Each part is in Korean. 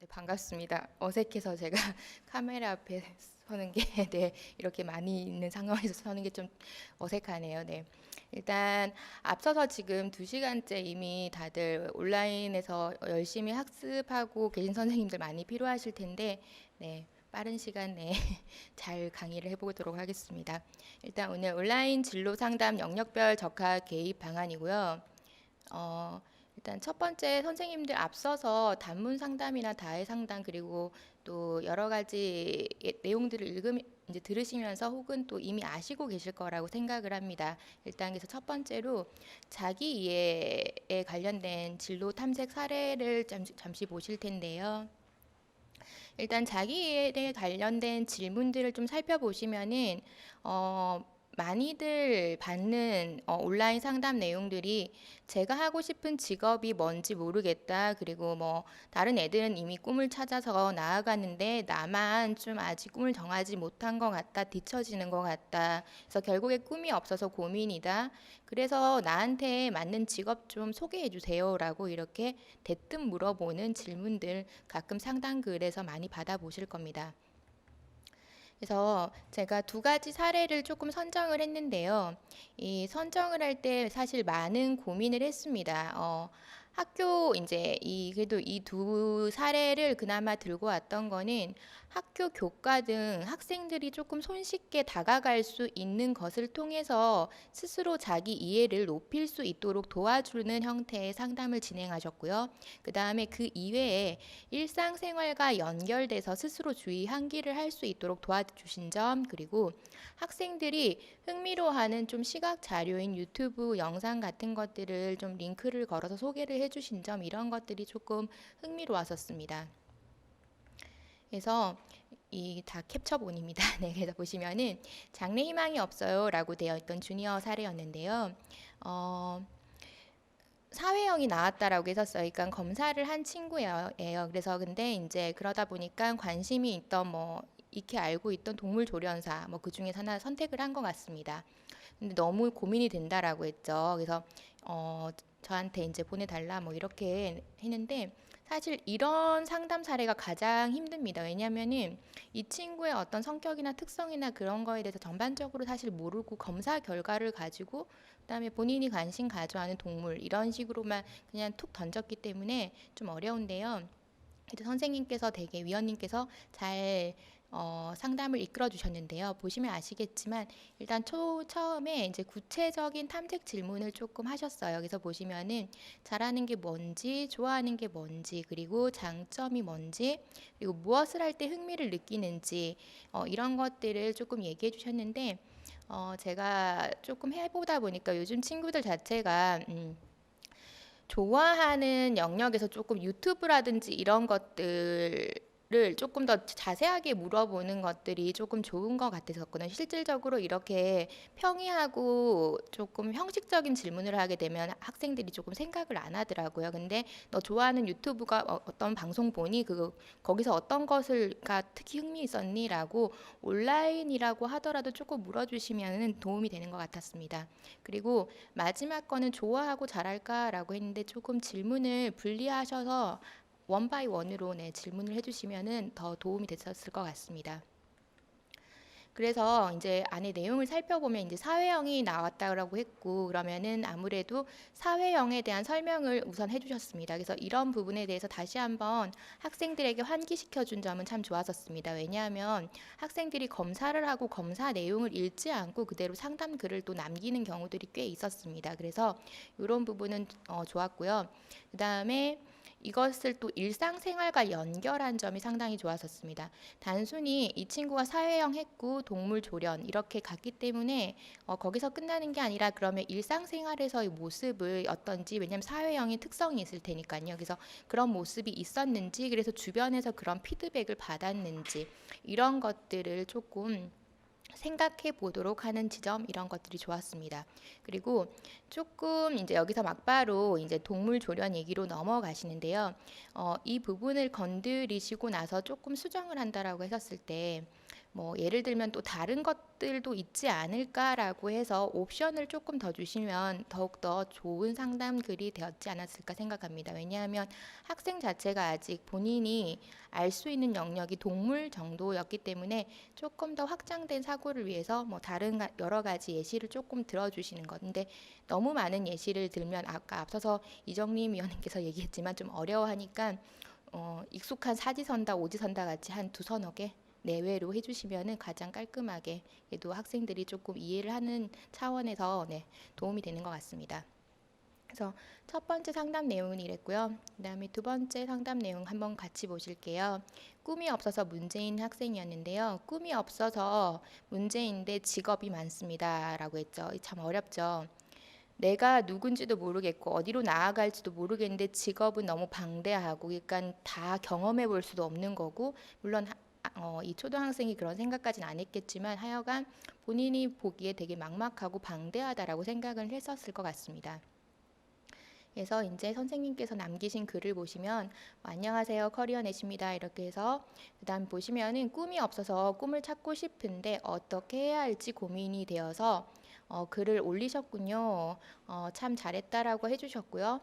네, 반갑습니다. 어색해서 제가 카메라 앞에 서는 게 네, 이렇게 많이 있는 상황에서 서는 게 좀 어색하네요. 네. 일단 앞서서 지금 2시간째 이미 다들 온라인에서 열심히 학습하고 계신 선생님들 많이 필요하실 텐데 네, 빠른 시간 내에 잘 강의를 해보도록 하겠습니다. 일단 오늘 온라인 진로 상담 영역별 적합 개입 방안이고요. 어, 일단 첫 번째 선생님들 앞서서 단문 상담이나 다해 상담 그리고 또 여러 가지 내용들을 이제 들으시면서 혹은 또 이미 아시고 계실 거라고 생각을 합니다. 일단 그래서 첫 번째로 자기 이해에 관련된 진로 탐색 사례를 잠시 보실 텐데요. 일단 자기 이해에 관련된 질문들을 좀 살펴보시면은 많이들 받는 온라인 상담 내용들이 제가 하고 싶은 직업이 뭔지 모르겠다. 그리고 뭐 다른 애들은 이미 꿈을 찾아서 나아가는데 나만 좀 아직 꿈을 정하지 못한 것 같다. 뒤처지는 것 같다. 그래서 결국에 꿈이 없어서 고민이다. 그래서 나한테 맞는 직업 좀 소개해 주세요라고 이렇게 대뜸 물어보는 질문들 가끔 상담 글에서 많이 받아보실 겁니다. 그래서 제가 2가지 사례를 조금 선정을 했는데요. 이 선정을 할 때 사실 많은 고민을 했습니다. 학교 이제 그래도 이 2사례를 그나마 들고 왔던 거는 학교 교과 등 학생들이 조금 손쉽게 다가갈 수 있는 것을 통해서 스스로 자기 이해를 높일 수 있도록 도와주는 형태의 상담을 진행하셨고요. 그 다음에 그 이외에 일상생활과 연결돼서 스스로 주의 환기를 할 수 있도록 도와주신 점, 그리고 학생들이 흥미로워하는 좀 시각 자료인 유튜브 영상 같은 것들을 좀 링크를 걸어서 소개를 해주신 점, 이런 것들이 조금 흥미로웠었습니다. 그래서 이 다 캡처본입니다. 네, 그래서 보시면은 장래 희망이 없어요라고 되어 있던 주니어 사례였는데요. 사회형이 나왔다라고 했었어요. 그러니까 검사를 한 친구예요. 그래서 근데 이제 그러다 보니까 관심이 있던 뭐 익히 알고 있던 동물 조련사 뭐 그 중에서 하나 선택을 한 것 같습니다. 근데 너무 고민이 된다라고 했죠. 그래서 저한테 이제 보내달라 뭐 이렇게 했는데 사실 이런 상담 사례가 가장 힘듭니다. 왜냐면은 이 친구의 어떤 성격이나 특성이나 그런 거에 대해서 전반적으로 사실 모르고 검사 결과를 가지고 그다음에 본인이 관심 가져하는 동물 이런 식으로만 그냥 툭 던졌기 때문에 좀 어려운데요. 선생님께서 되게 위원님께서 잘 상담을 이끌어 주셨는데요. 보시면 아시겠지만 일단 처음에 이제 구체적인 탐색 질문을 조금 하셨어요. 그래서 보시면은 잘하는 게 뭔지, 좋아하는 게 뭔지, 그리고 장점이 뭔지, 그리고 무엇을 할 때 흥미를 느끼는지 이런 것들을 조금 얘기해 주셨는데 제가 조금 해보다 보니까 요즘 친구들 자체가 좋아하는 영역에서 조금 유튜브라든지 이런 것들을 조금 더 자세하게 물어보는 것들이 조금 좋은 것 같았었거든요. 실질적으로 이렇게 평이하고 조금 형식적인 질문을 하게 되면 학생들이 조금 생각을 안 하더라고요. 근데 너 좋아하는 유튜브가 어떤 방송 보니 거기서 어떤 것을가 특히 흥미 있었니?라고 온라인이라고 하더라도 조금 물어주시면 도움이 되는 것 같았습니다. 그리고 마지막 거는 좋아하고 잘할까라고 했는데 조금 질문을 분리하셔서 원 바이 원으로 질문을 해주시면은 더 도움이 됐었을 것 같습니다. 그래서 이제 안에 내용을 살펴보면 이제 사회형이 나왔다고 했고 그러면은 아무래도 사회형에 대한 설명을 우선 해주셨습니다. 그래서 이런 부분에 대해서 다시 한번 학생들에게 환기시켜 준 점은 참 좋았었습니다. 왜냐하면 학생들이 검사를 하고 검사 내용을 읽지 않고 그대로 상담 글을 또 남기는 경우들이 꽤 있었습니다. 그래서 이런 부분은 좋았고요. 그 다음에 이것을 또 일상생활과 연결한 점이 상당히 좋았었습니다. 단순히 이 친구가 사회형 했고 동물 조련 이렇게 갔기 때문에 거기서 끝나는 게 아니라 그러면 일상생활에서의 모습을 어떤지, 왜냐하면 사회형의 특성이 있을 테니까요. 그래서 그런 모습이 있었는지, 그래서 주변에서 그런 피드백을 받았는지 이런 것들을 조금 생각해 보도록 하는 지점, 이런 것들이 좋았습니다. 그리고 조금 이제 여기서 막바로 이제 동물 조련 얘기로 넘어가시는데요. 이 부분을 건드리시고 나서 조금 수정을 한다라고 했었을 때 뭐 예를 들면 또 다른 것들도 있지 않을까라고 해서 옵션을 조금 더 주시면 더욱더 좋은 상담 글이 되었지 않았을까 생각합니다. 왜냐하면 학생 자체가 아직 본인이 알 수 있는 영역이 동물 정도였기 때문에 조금 더 확장된 사고를 위해서 뭐 다른 여러 가지 예시를 조금 들어주시는 건데, 너무 많은 예시를 들면 아까 앞서서 이정림 위원님께서 얘기했지만 좀 어려워하니까 익숙한 사지선다, 오지선다 같이 한 두서너 개 내외로 해주시면은 가장 깔끔하게, 얘도 학생들이 조금 이해를 하는 차원에서 도움이 되는 것 같습니다. 그래서 첫 번째 상담 내용은 이랬고요. 그 다음에 두 번째 상담 내용 한번 같이 보실게요. 꿈이 없어서 문제인 학생이었는데요. 꿈이 없어서 문제인데 직업이 많습니다 라고 했죠. 참 어렵죠. 내가 누군지도 모르겠고 어디로 나아갈지도 모르겠는데 직업은 너무 방대하고, 그러니까 다 경험해 볼 수도 없는 거고, 물론 이 초등학생이 그런 생각까지는 안 했겠지만 하여간 본인이 보기에 되게 막막하고 방대하다라고 생각을 했었을 것 같습니다. 그래서 이제 선생님께서 남기신 글을 보시면 안녕하세요, 커리어넷입니다 이렇게 해서 그다음 보시면은 꿈이 없어서 꿈을 찾고 싶은데 어떻게 해야 할지 고민이 되어서 글을 올리셨군요. 참 잘했다라고 해주셨고요.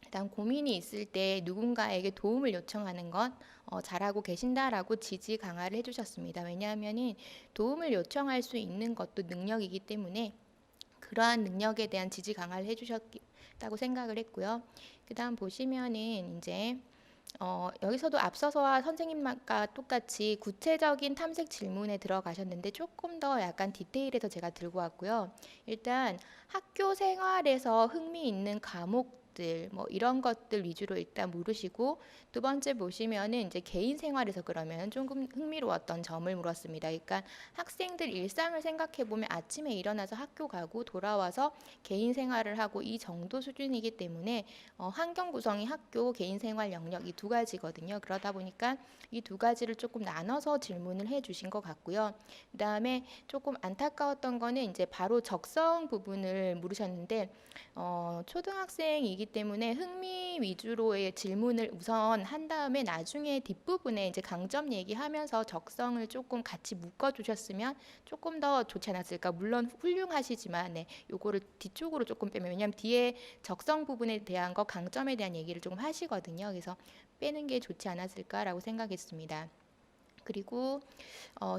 그다음 고민이 있을 때 누군가에게 도움을 요청하는 건 잘하고 계신다라고 지지 강화를 해주셨습니다. 왜냐하면은 도움을 요청할 수 있는 것도 능력이기 때문에 그러한 능력에 대한 지지 강화를 해주셨다고 생각을 했고요. 그다음 보시면은 이제 여기서도 앞서서와 선생님과 똑같이 구체적인 탐색 질문에 들어가셨는데 조금 더 약간 디테일해서 제가 들고 왔고요. 일단 학교 생활에서 흥미 있는 과목들 뭐 이런 것들 위주로 일단 물으시고, 두 번째 보시면은 이제 개인 생활에서 그러면 조금 흥미로웠던 점을 물었습니다. 그러니까 학생들 일상을 생각해 보면 아침에 일어나서 학교 가고 돌아와서 개인 생활을 하고 이 정도 수준이기 때문에 환경 구성이 학교, 개인 생활 영역 이 두 가지거든요. 그러다 보니까 이 두 가지를 조금 나눠서 질문을 해 주신 것 같고요. 그다음에 조금 안타까웠던 거는 이제 바로 적성 부분을 물으셨는데 초등학생이기 때문에 흥미 위주로의 질문을 우선 한 다음에 나중에 뒷부분에 이제 강점 얘기하면서 적성을 조금 같이 묶어 주셨으면 조금 더 좋지 않았을까. 물론 훌륭하시지만 요거를 뒤쪽으로 조금 빼면, 왜냐면 뒤에 적성 부분에 대한 거, 강점에 대한 얘기를 조금 하시거든요. 그래서 빼는 게 좋지 않았을까라고 생각했습니다. 그리고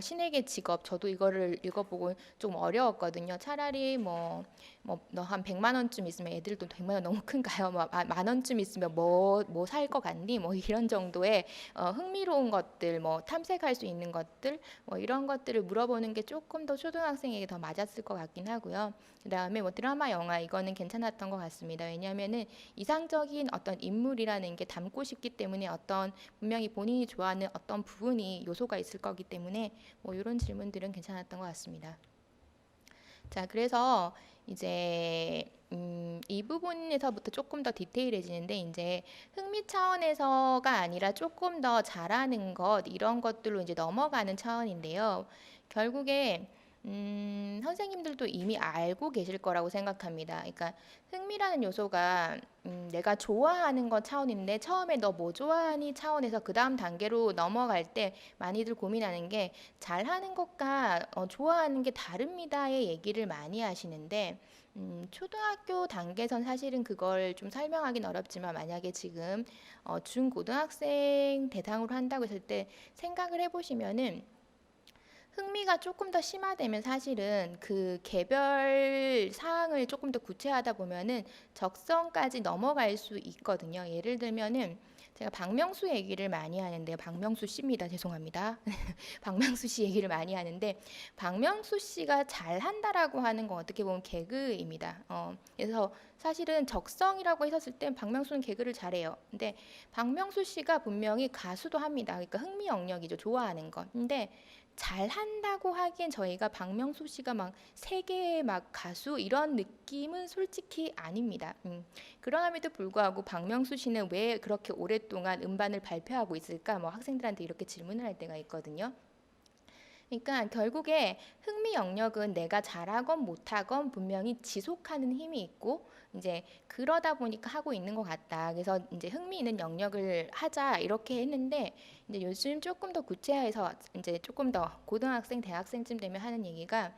신에게 직업, 저도 이거를 읽어보고 좀 어려웠거든요. 차라리 뭐 너 한 100만 원쯤 있으면, 애들도 100만 원 너무 큰가요? 만 원쯤 있으면 뭐 살 것 같니? 뭐 이런 정도의 흥미로운 것들, 뭐 탐색할 수 있는 것들, 뭐 이런 것들을 물어보는 게 조금 더 초등학생에게 더 맞았을 것 같긴 하고요. 그다음에 뭐 드라마, 영화 이거는 괜찮았던 것 같습니다. 왜냐하면은 이상적인 어떤 인물이라는 게 담고 싶기 때문에 어떤 분명히 본인이 좋아하는 어떤 부분이 요소가 있을 거기 때문에 뭐 이런 질문들은 괜찮았던 것 같습니다. 자, 그래서 이제 이 부분에서부터 조금 더 디테일해지는데, 이제 흥미 차원에서가 아니라 조금 더 잘하는 것, 이런 것들로 이제 넘어가는 차원인데요. 결국에 선생님들도 이미 알고 계실 거라고 생각합니다. 그러니까 흥미라는 요소가 내가 좋아하는 것 차원인데, 처음에 너 뭐 좋아하니 차원에서 그 다음 단계로 넘어갈 때 많이들 고민하는 게, 잘하는 것과 좋아하는 게 다릅니다의 얘기를 많이 하시는데, 초등학교 단계선 사실은 그걸 좀 설명하기는 어렵지만, 만약에 지금 중고등학생 대상으로 한다고 했을 때 생각을 해보시면은, 흥미가 조금 더 심화되면 사실은 그 개별 사항을 조금 더 구체하다 보면은 적성까지 넘어갈 수 있거든요. 예를 들면은 제가 박명수 얘기를 많이 하는데요. 박명수 씨입니다. 죄송합니다. 박명수 씨 얘기를 많이 하는데, 박명수 씨가 잘한다라고 하는 건 어떻게 보면 개그입니다. 그래서 사실은 적성이라고 했었을 땐 박명수는 개그를 잘해요. 근데 박명수 씨가 분명히 가수도 합니다. 그러니까 흥미 영역이죠. 좋아하는 건. 근데 잘한다고 하기엔 저희가 박명수 씨가 막 세계의 막 가수 이런 느낌은 솔직히 아닙니다. 그럼에도 불구하고 박명수 씨는 왜 그렇게 오랫동안 음반을 발표하고 있을까? 뭐 학생들한테 이렇게 질문을 할 때가 있거든요. 그러니까 결국에 흥미 영역은 내가 잘하건 못하건 분명히 지속하는 힘이 있고 이제 그러다 보니까 하고 있는 것 같다. 그래서 이제 흥미 있는 영역을 하자 이렇게 했는데 이제 요즘 조금 더 구체화해서 이제 조금 더 고등학생, 대학생쯤 되면 하는 얘기가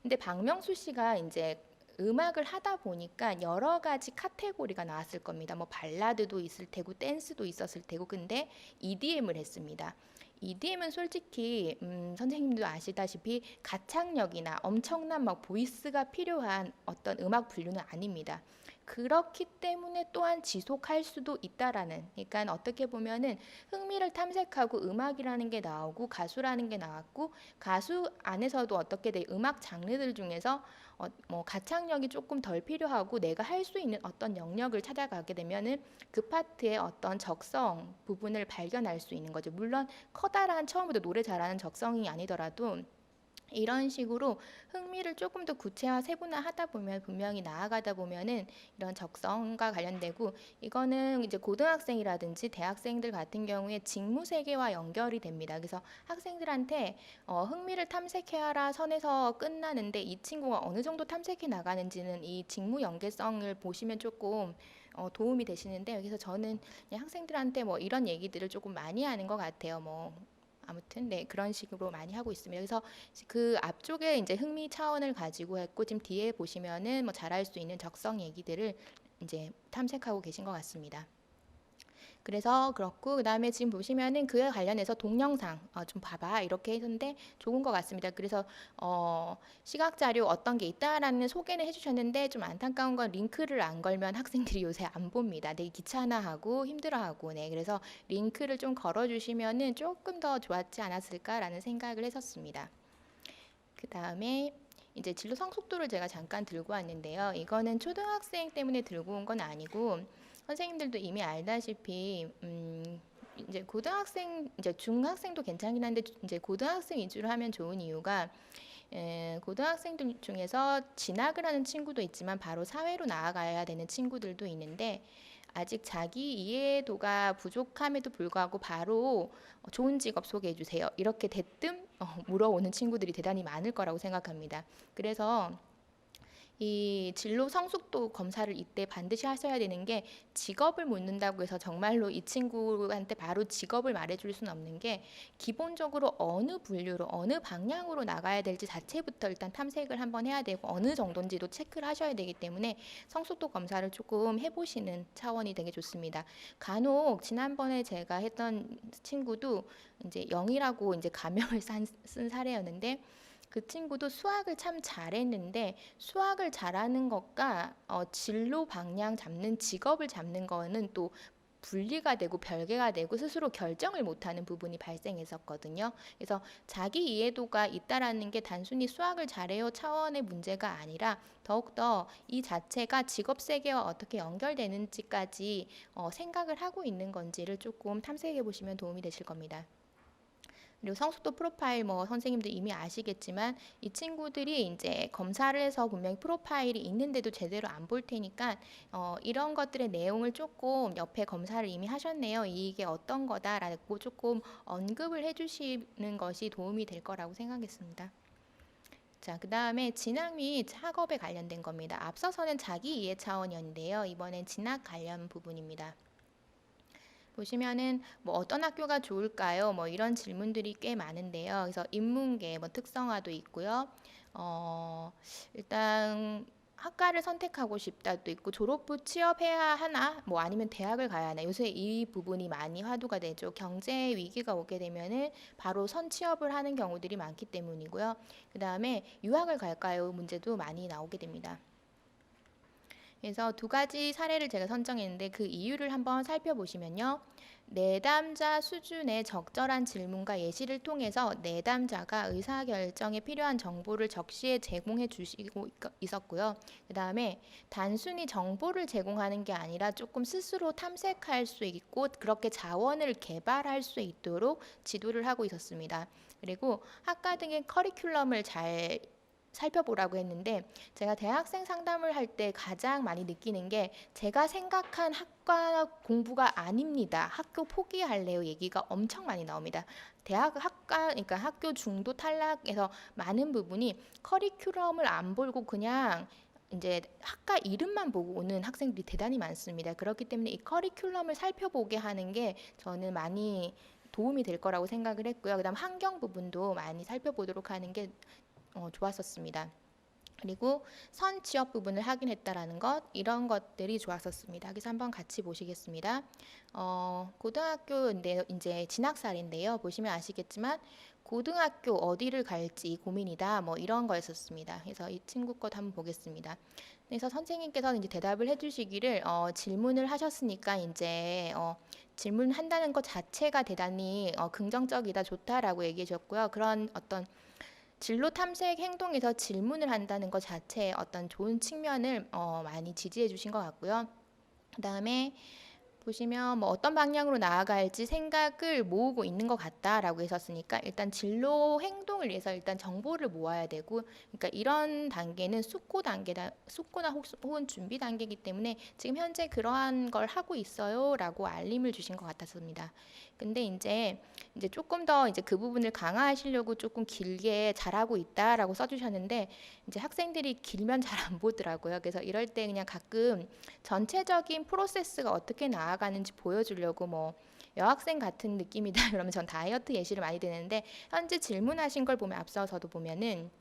근데 박명수 씨가 이제 음악을 하다 보니까 여러 가지 카테고리가 나왔을 겁니다. 뭐 발라드도 있을 테고 댄스도 있었을 테고 근데 EDM을 했습니다. EDM은 솔직히 선생님도 아시다시피 가창력이나 엄청난 막 보이스가 필요한 어떤 음악 분류는 아닙니다. 그렇기 때문에 또한 지속할 수도 있다라는 그러니까 어떻게 보면은 흥미를 탐색하고 음악이라는 게 나오고 가수라는 게 나왔고 가수 안에서도 어떻게 돼 음악 장르들 중에서 뭐 가창력이 조금 덜 필요하고 내가 할 수 있는 어떤 영역을 찾아가게 되면은 그 파트의 어떤 적성 부분을 발견할 수 있는 거죠. 물론 커다란 처음부터 노래 잘하는 적성이 아니더라도 이런 식으로 흥미를 조금 더 구체화 세분화하다 보면 분명히 나아가다 보면은 이런 적성과 관련되고 이거는 이제 고등학생이라든지 대학생들 같은 경우에 직무 세계와 연결이 됩니다. 그래서 학생들한테 흥미를 탐색해라 선에서 끝나는데 이 친구가 어느 정도 탐색해 나가는지는 이 직무 연계성을 보시면 조금 도움이 되시는데 여기서 저는 그냥 학생들한테 뭐 이런 얘기들을 조금 많이 하는 것 같아요. 뭐 아무튼 네 그런 식으로 많이 하고 있습니다. 그래서 그 앞쪽에 이제 흥미 차원을 가지고 했고 지금 뒤에 보시면은 뭐 잘할 수 있는 적성 얘기들을 이제 탐색하고 계신 것 같습니다. 그래서 그렇고 그다음에 지금 보시면은 그에 관련해서 동영상 좀 봐봐 이렇게 했는데 좋은 것 같습니다. 그래서 시각 자료 어떤 게 있다라는 소개는 해주셨는데 좀 안타까운 건 링크를 안 걸면 학생들이 요새 안 봅니다. 되게 귀찮아하고 힘들어하고 네 그래서 링크를 좀 걸어주시면은 조금 더 좋았지 않았을까라는 생각을 했었습니다. 그 다음에 이제 진로 성숙도를 제가 잠깐 들고 왔는데요. 이거는 초등학생 때문에 들고 온 건 아니고 선생님들도 이미 알다시피 이제 고등학생 이제 중학생도 괜찮긴 한데 이제 고등학생 위주로 하면 좋은 이유가 고등학생들 중에서 진학을 하는 친구도 있지만 바로 사회로 나아가야 되는 친구들도 있는데 아직 자기 이해도가 부족함에도 불구하고 바로 좋은 직업 소개해 주세요. 이렇게 대뜸 물어오는 친구들이 대단히 많을 거라고 생각합니다. 그래서 이 진로 성숙도 검사를 이때 반드시 하셔야 되는 게 직업을 묻는다고 해서 정말로 이 친구한테 바로 직업을 말해줄 수는 없는 게 기본적으로 어느 분류로 어느 방향으로 나가야 될지 자체부터 일단 탐색을 한번 해야 되고 어느 정도인지도 체크를 하셔야 되기 때문에 성숙도 검사를 조금 해보시는 차원이 되게 좋습니다. 간혹 지난번에 제가 했던 친구도 이제 0이라고 이제 가명을 쓴 사례였는데 그 친구도 수학을 참 잘했는데 수학을 잘하는 것과 진로 방향 잡는 직업을 잡는 거는 또 분리가 되고 별개가 되고 스스로 결정을 못하는 부분이 발생했었거든요. 그래서 자기 이해도가 있다라는 게 단순히 수학을 잘해요 차원의 문제가 아니라 더욱더 이 자체가 직업 세계와 어떻게 연결되는지까지 생각을 하고 있는 건지를 조금 탐색해 보시면 도움이 되실 겁니다. 그리고 성숙도 프로파일 뭐 선생님들 이미 아시겠지만 이 친구들이 이제 검사를 해서 분명히 프로파일이 있는데도 제대로 안 볼 테니까 이런 것들의 내용을 조금 옆에 검사를 이미 하셨네요. 이게 어떤 거다라고 조금 언급을 해주시는 것이 도움이 될 거라고 생각했습니다. 자, 그 다음에 진학 및 학업에 관련된 겁니다. 앞서서는 자기 이해 차원이었는데요. 이번엔 진학 관련 부분입니다. 보시면은 뭐 어떤 학교가 좋을까요? 뭐 이런 질문들이 꽤 많은데요. 그래서 인문계 뭐 특성화도 있고요. 일단 학과를 선택하고 싶다도 있고 졸업 후 취업해야 하나 뭐 아니면 대학을 가야 하나 요새 이 부분이 많이 화두가 되죠. 경제 위기가 오게 되면은 바로 선 취업을 하는 경우들이 많기 때문이고요. 그 다음에 유학을 갈까요? 문제도 많이 나오게 됩니다. 그래서 두 가지 사례를 제가 선정했는데 그 이유를 한번 살펴보시면요. 내담자 수준의 적절한 질문과 예시를 통해서 내담자가 의사결정에 필요한 정보를 적시에 제공해 주시고 있었고요. 그 다음에 단순히 정보를 제공하는 게 아니라 조금 스스로 탐색할 수 있고 그렇게 자원을 개발할 수 있도록 지도를 하고 있었습니다. 그리고 학과 등의 커리큘럼을 잘 살펴보라고 했는데 제가 대학생 상담을 할 때 가장 많이 느끼는 게 제가 생각한 학과 공부가 아닙니다. 학교 포기할래요 얘기가 엄청 많이 나옵니다. 대학 학과 그러니까 학교 중도 탈락에서 많은 부분이 커리큘럼을 안 보고 그냥 이제 학과 이름만 보고 오는 학생들이 대단히 많습니다. 그렇기 때문에 이 커리큘럼을 살펴보게 하는 게 저는 많이 도움이 될 거라고 생각을 했고요. 그다음 환경 부분도 많이 살펴보도록 하는 게 좋았었습니다. 그리고 선 취업 부분을 확인했다라는 것 이런 것들이 좋았었습니다. 그래서 한번 같이 보시겠습니다. 고등학교인데 이제 진학살인데요. 보시면 아시겠지만 고등학교 어디를 갈지 고민이다 뭐 이런 거였었습니다. 그래서 이 친구 것 한번 보겠습니다. 그래서 선생님께서는 이제 대답을 해주시기를 질문을 하셨으니까 이제 질문한다는 것 자체가 대단히 긍정적이다 좋다라고 얘기해 주셨고요. 그런 어떤 진로 탐색 행동에서 질문을 한다는 것 자체에 어떤 좋은 측면을 많이 지지해 주신 것 같고요. 그다음에 보시면 뭐 어떤 방향으로 나아갈지 생각을 모으고 있는 것 같다라고 했었으니까 일단 진로 행동을 위해서 일단 정보를 모아야 되고 그러니까 이런 단계는 숙고 단계다 숙고나 혹은 준비 단계이기 때문에 지금 현재 그러한 걸 하고 있어요라고 알림을 주신 것 같았습니다. 근데 이제 조금 더 이제 그 부분을 강화하시려고 조금 길게 잘하고 있다라고 써주셨는데 이제 학생들이 길면 잘 안 보더라고요. 그래서 이럴 때 그냥 가끔 전체적인 프로세스가 어떻게 나아가는지 보여주려고 뭐 여학생 같은 느낌이다 그러면 전 다이어트 예시를 많이 드는데 현재 질문하신 걸 보면 앞서서도 보면은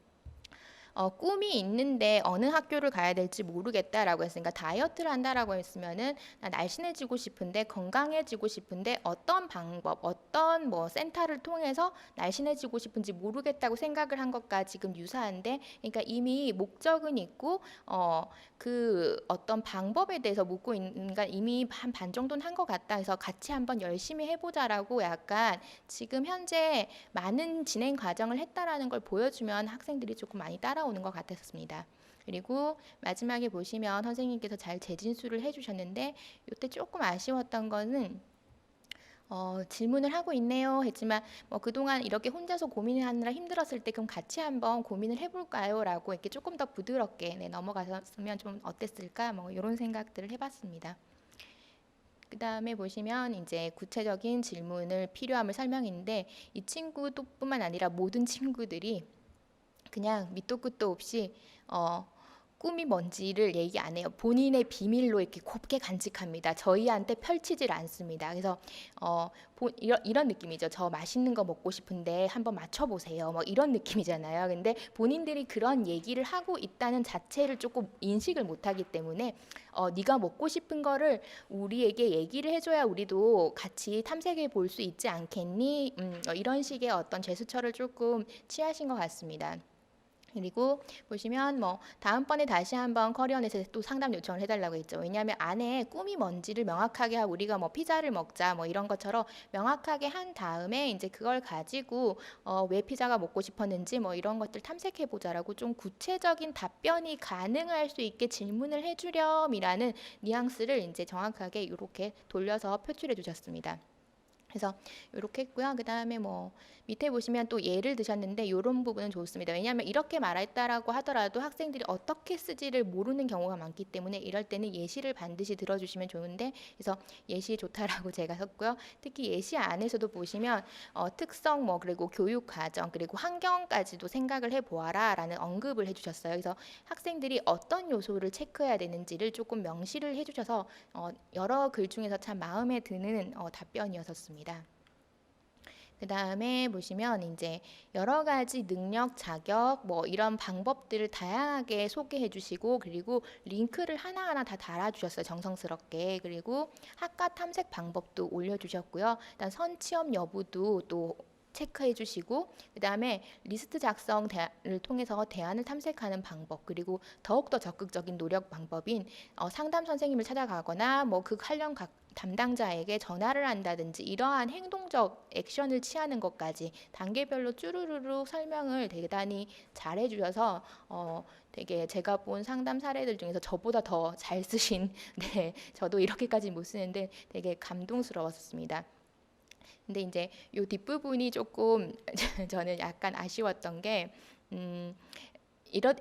꿈이 있는데 어느 학교를 가야 될지 모르겠다라고 했으니까 다이어트를 한다라고 했으면은 나 날씬해지고 싶은데 건강해지고 싶은데 어떤 방법, 어떤 뭐 센터를 통해서 날씬해지고 싶은지 모르겠다고 생각을 한 것과 지금 유사한데, 그러니까 이미 목적은 있고 그 어떤 방법에 대해서 묻고 있는가 이미 한 반 정도는 한 것 같다 해서 같이 한번 열심히 해보자라고 약간 지금 현재 많은 진행 과정을 했다라는 걸 보여주면 학생들이 조금 많이 따라오는 것 같았습니다. 그리고 마지막에 보시면 선생님께서 잘 재진술을 해주셨는데 이때 조금 아쉬웠던 거는 질문을 하고 있네요 했지만 뭐 그동안 이렇게 혼자서 고민을 하느라 힘들었을 때 그럼 같이 한번 고민을 해볼까요? 라고 이렇게 조금 더 부드럽게 넘어갔으면 좀 어땠을까? 뭐 이런 생각들을 해봤습니다. 그 다음에 보시면 이제 구체적인 질문을 필요함을 설명인데 이 친구도 뿐만 아니라 모든 친구들이 그냥 밑도 끝도 없이 꿈이 뭔지를 얘기 안 해요. 본인의 비밀로 이렇게 곱게 간직합니다. 저희한테 펼치질 않습니다. 그래서 이런 느낌이죠. 저 맛있는 거 먹고 싶은데 한번 맞춰보세요. 뭐 이런 느낌이잖아요. 근데 본인들이 그런 얘기를 하고 있다는 자체를 조금 인식을 못하기 때문에 네가 먹고 싶은 거를 우리에게 얘기를 해줘야 우리도 같이 탐색해 볼 수 있지 않겠니? 이런 식의 어떤 제스처를 조금 취하신 것 같습니다. 그리고 보시면 뭐 다음번에 다시 한번 커리어넷에 또 상담 요청을 해달라고 했죠. 왜냐하면 안에 꿈이 뭔지를 명확하게 하고 우리가 뭐 피자를 먹자 뭐 이런 것처럼 명확하게 한 다음에 이제 그걸 가지고 왜 피자가 먹고 싶었는지 뭐 이런 것들 탐색해 보자라고 좀 구체적인 답변이 가능할 수 있게 질문을 해주렴이라는 뉘앙스를 이제 정확하게 이렇게 돌려서 표출해 주셨습니다. 그래서 이렇게 했고요. 그 다음에 뭐 밑에 보시면 또 예를 드셨는데 이런 부분은 좋습니다. 왜냐하면 이렇게 말했다라고 하더라도 학생들이 어떻게 쓰지를 모르는 경우가 많기 때문에 이럴 때는 예시를 반드시 들어주시면 좋은데 그래서 예시 좋다라고 제가 썼고요. 특히 예시 안에서도 보시면 특성 뭐 그리고 교육 과정 그리고 환경까지도 생각을 해보아라라는 언급을 해주셨어요. 그래서 학생들이 어떤 요소를 체크해야 되는지를 조금 명시를 해주셔서 여러 글 중에서 참 마음에 드는 답변이었습니다. 그 다음에 보시면 이제 여러 가지 능력, 자격 뭐 이런 방법들을 다양하게 소개해 주시고 그리고 링크를 하나하나 다 달아주셨어요. 정성스럽게. 그리고 학과 탐색 방법도 올려주셨고요. 일단 선취업 여부도 또 체크해 주시고 그 다음에 리스트 작성을 통해서 대안을 탐색하는 방법 그리고 더욱더 적극적인 노력 방법인 상담 선생님을 찾아가거나 뭐 그 관련 담당자에게 전화를 한다든지 이러한 행동적 액션을 취하는 것까지 단계별로 쭈루루루 설명을 대단히 잘 해주셔서 되게 제가 본 상담 사례들 중에서 저보다 더 잘 쓰신 네 저도 이렇게까지 못 쓰는데 되게 감동스러웠습니다. 근데 이제 요 뒷부분이 조금 저는 약간 아쉬웠던 게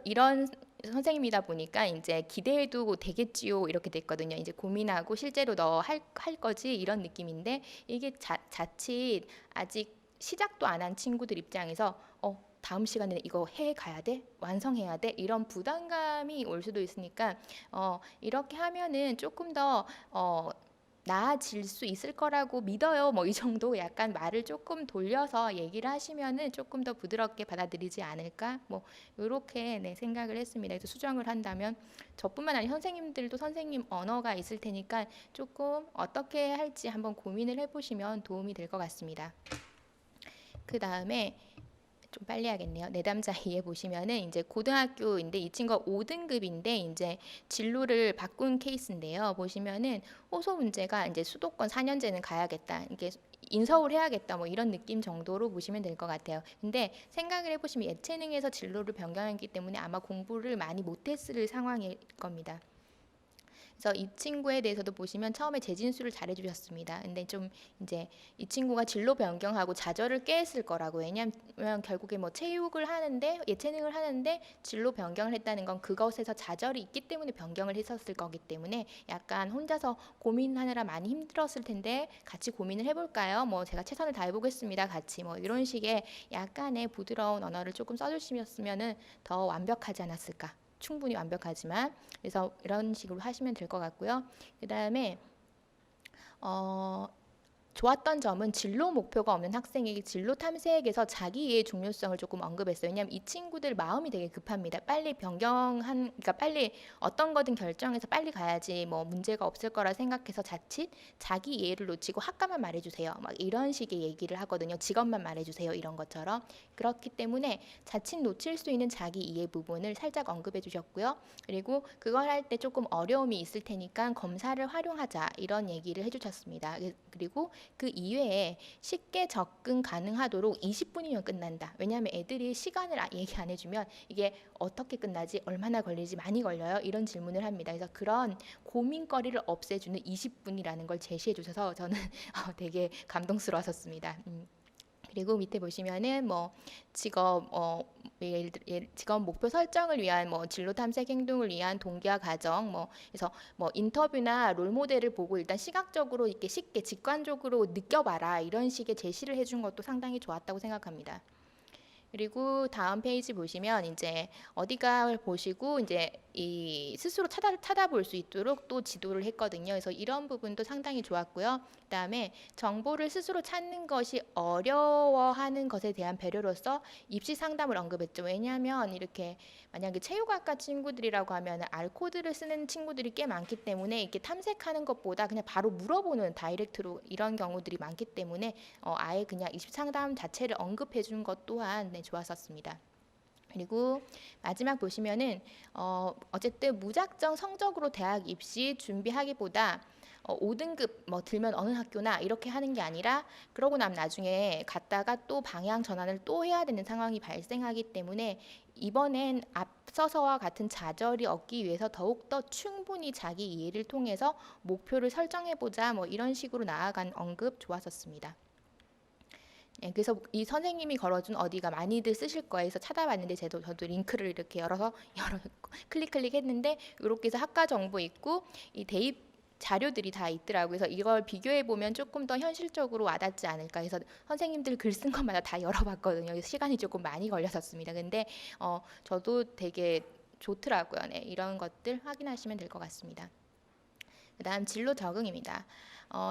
이런 선생님이다 보니까 이제 기대해도 되겠지요 이렇게 됐거든요. 이제 고민하고 실제로 너 할 거지 이런 느낌인데 이게 자칫 아직 시작도 안 한 친구들 입장에서 다음 시간에 이거 해 가야 돼? 완성해야 돼? 이런 부담감이 올 수도 있으니까 이렇게 하면은 조금 더 나아질 수 있을 거라고 믿어요. 뭐 이 정도 약간 말을 조금 돌려서 얘기를 하시면은 조금 더 부드럽게 받아들이지 않을까? 뭐 이렇게 네, 생각을 했습니다. 그래서 수정을 한다면 저뿐만 아니라 선생님들도 선생님 언어가 있을 테니까 조금 어떻게 할지 한번 고민을 해보시면 도움이 될 것 같습니다. 그 다음에 좀 빨리 하겠네요. 내담자 2에 보시면은 이제 고등학교인데 이 친구가 5등급인데 이제 진로를 바꾼 케이스인데요. 보시면은 호소 문제가 이제 수도권 4년제는 가야겠다. 이게 인서울 해야겠다. 뭐 이런 느낌 정도로 보시면 될 것 같아요. 근데 생각을 해보시면 예체능에서 진로를 변경했기 때문에 아마 공부를 많이 못했을 상황일 겁니다. 그래서 이 친구에 대해서도 보시면 처음에 재진수를 잘해주셨습니다. 근데 좀 이제 이 친구가 진로 변경하고 좌절을 깨했을 거라고. 왜냐하면 결국에 뭐 체육을 하는데 예체능을 하는데 진로 변경을 했다는 건 그것에서 좌절이 있기 때문에 변경을 했었을 거기 때문에 약간 혼자서 고민하느라 많이 힘들었을 텐데 같이 고민을 해볼까요? 뭐 제가 최선을 다해보겠습니다. 같이 뭐 이런 식의 약간의 부드러운 언어를 조금 써주시면은 더 완벽하지 않았을까. 충분히 완벽하지만 그래서 이런 식으로 하시면 될 것 같고요. 그 다음에 좋았던 점은 진로 목표가 없는 학생에게 진로 탐색에서 자기 이해의 중요성을 조금 언급했어요. 왜냐하면 이 친구들 마음이 되게 급합니다. 빨리 그러니까 빨리 어떤 거든 결정해서 빨리 가야지 뭐 문제가 없을 거라 생각해서 자칫 자기 이해를 놓치고 학과만 말해주세요. 막 이런 식의 얘기를 하거든요. 직업만 말해주세요. 이런 것처럼. 그렇기 때문에 자칫 놓칠 수 있는 자기 이해 부분을 살짝 언급해 주셨고요. 그리고 그걸 할 때 조금 어려움이 있을 테니까 검사를 활용하자 이런 얘기를 해주셨습니다. 그리고 그 이외에 쉽게 접근 가능하도록 20분이면 끝난다. 왜냐하면 애들이 시간을 얘기 안 해주면 이게 어떻게 끝나지? 얼마나 걸리지? 많이 걸려요? 이런 질문을 합니다. 그래서 그런 고민거리를 없애주는 20분이라는 걸 제시해 주셔서 저는 되게 감동스러웠었습니다. 그리고 밑에 보시면은 뭐 직업 직업 목표 설정을 위한 뭐 진로 탐색 행동을 위한 동기와 과정 뭐 그래서 뭐 인터뷰나 롤 모델을 보고 일단 시각적으로 이렇게 쉽게 직관적으로 느껴봐라 이런 식의 제시를 해준 것도 상당히 좋았다고 생각합니다. 그리고 다음 페이지 보시면 이제 어디가 보시고 이제 이 스스로 찾아볼 수 있도록 또 지도를 했거든요. 그래서 이런 부분도 상당히 좋았고요. 그다음에 정보를 스스로 찾는 것이 어려워하는 것에 대한 배려로서 입시 상담을 언급했죠. 왜냐하면 이렇게 만약에 체육학과 친구들이라고 하면 알코드를 쓰는 친구들이 꽤 많기 때문에 이렇게 탐색하는 것보다 그냥 바로 물어보는 다이렉트로 이런 경우들이 많기 때문에 아예 그냥 입시 상담 자체를 언급해 준 것 또한 네, 좋았었습니다. 그리고 마지막 보시면은 어쨌든 무작정 성적으로 대학 입시 준비하기보다 5등급 뭐 들면 어느 학교나 이렇게 하는 게 아니라 그러고 나면 나중에 갔다가 또 방향 전환을 또 해야 되는 상황이 발생하기 때문에 이번엔 앞서서와 같은 좌절이 없기 위해서 더욱더 충분히 자기 이해를 통해서 목표를 설정해보자 뭐 이런 식으로 나아간 언급 좋았었습니다. 네, 그래서 이 선생님이 걸어준 어디가 많이들 쓰실 거예요. 그래서 찾아봤는데 저도 링크를 이렇게 열어서 클릭했는데 이렇게 해서 학과 정보 있고 이 대입 자료들이 다 있더라고요. 그래서 이걸 비교해 보면 조금 더 현실적으로 와닿지 않을까 해서 선생님들 글 쓴 것마다 다 열어봤거든요. 그래서 시간이 조금 많이 걸렸었습니다. 근데 저도 되게 좋더라고요. 네, 이런 것들 확인하시면 될 것 같습니다. 그다음 진로 적응입니다.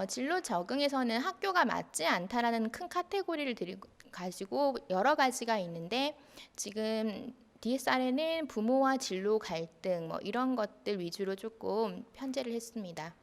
진로 적응에서는 학교가 맞지 않다라는 큰 카테고리를 가지고 여러 가지가 있는데 지금 DSR에는 부모와 진로 갈등 뭐 이런 것들 위주로 조금 편제를 했습니다.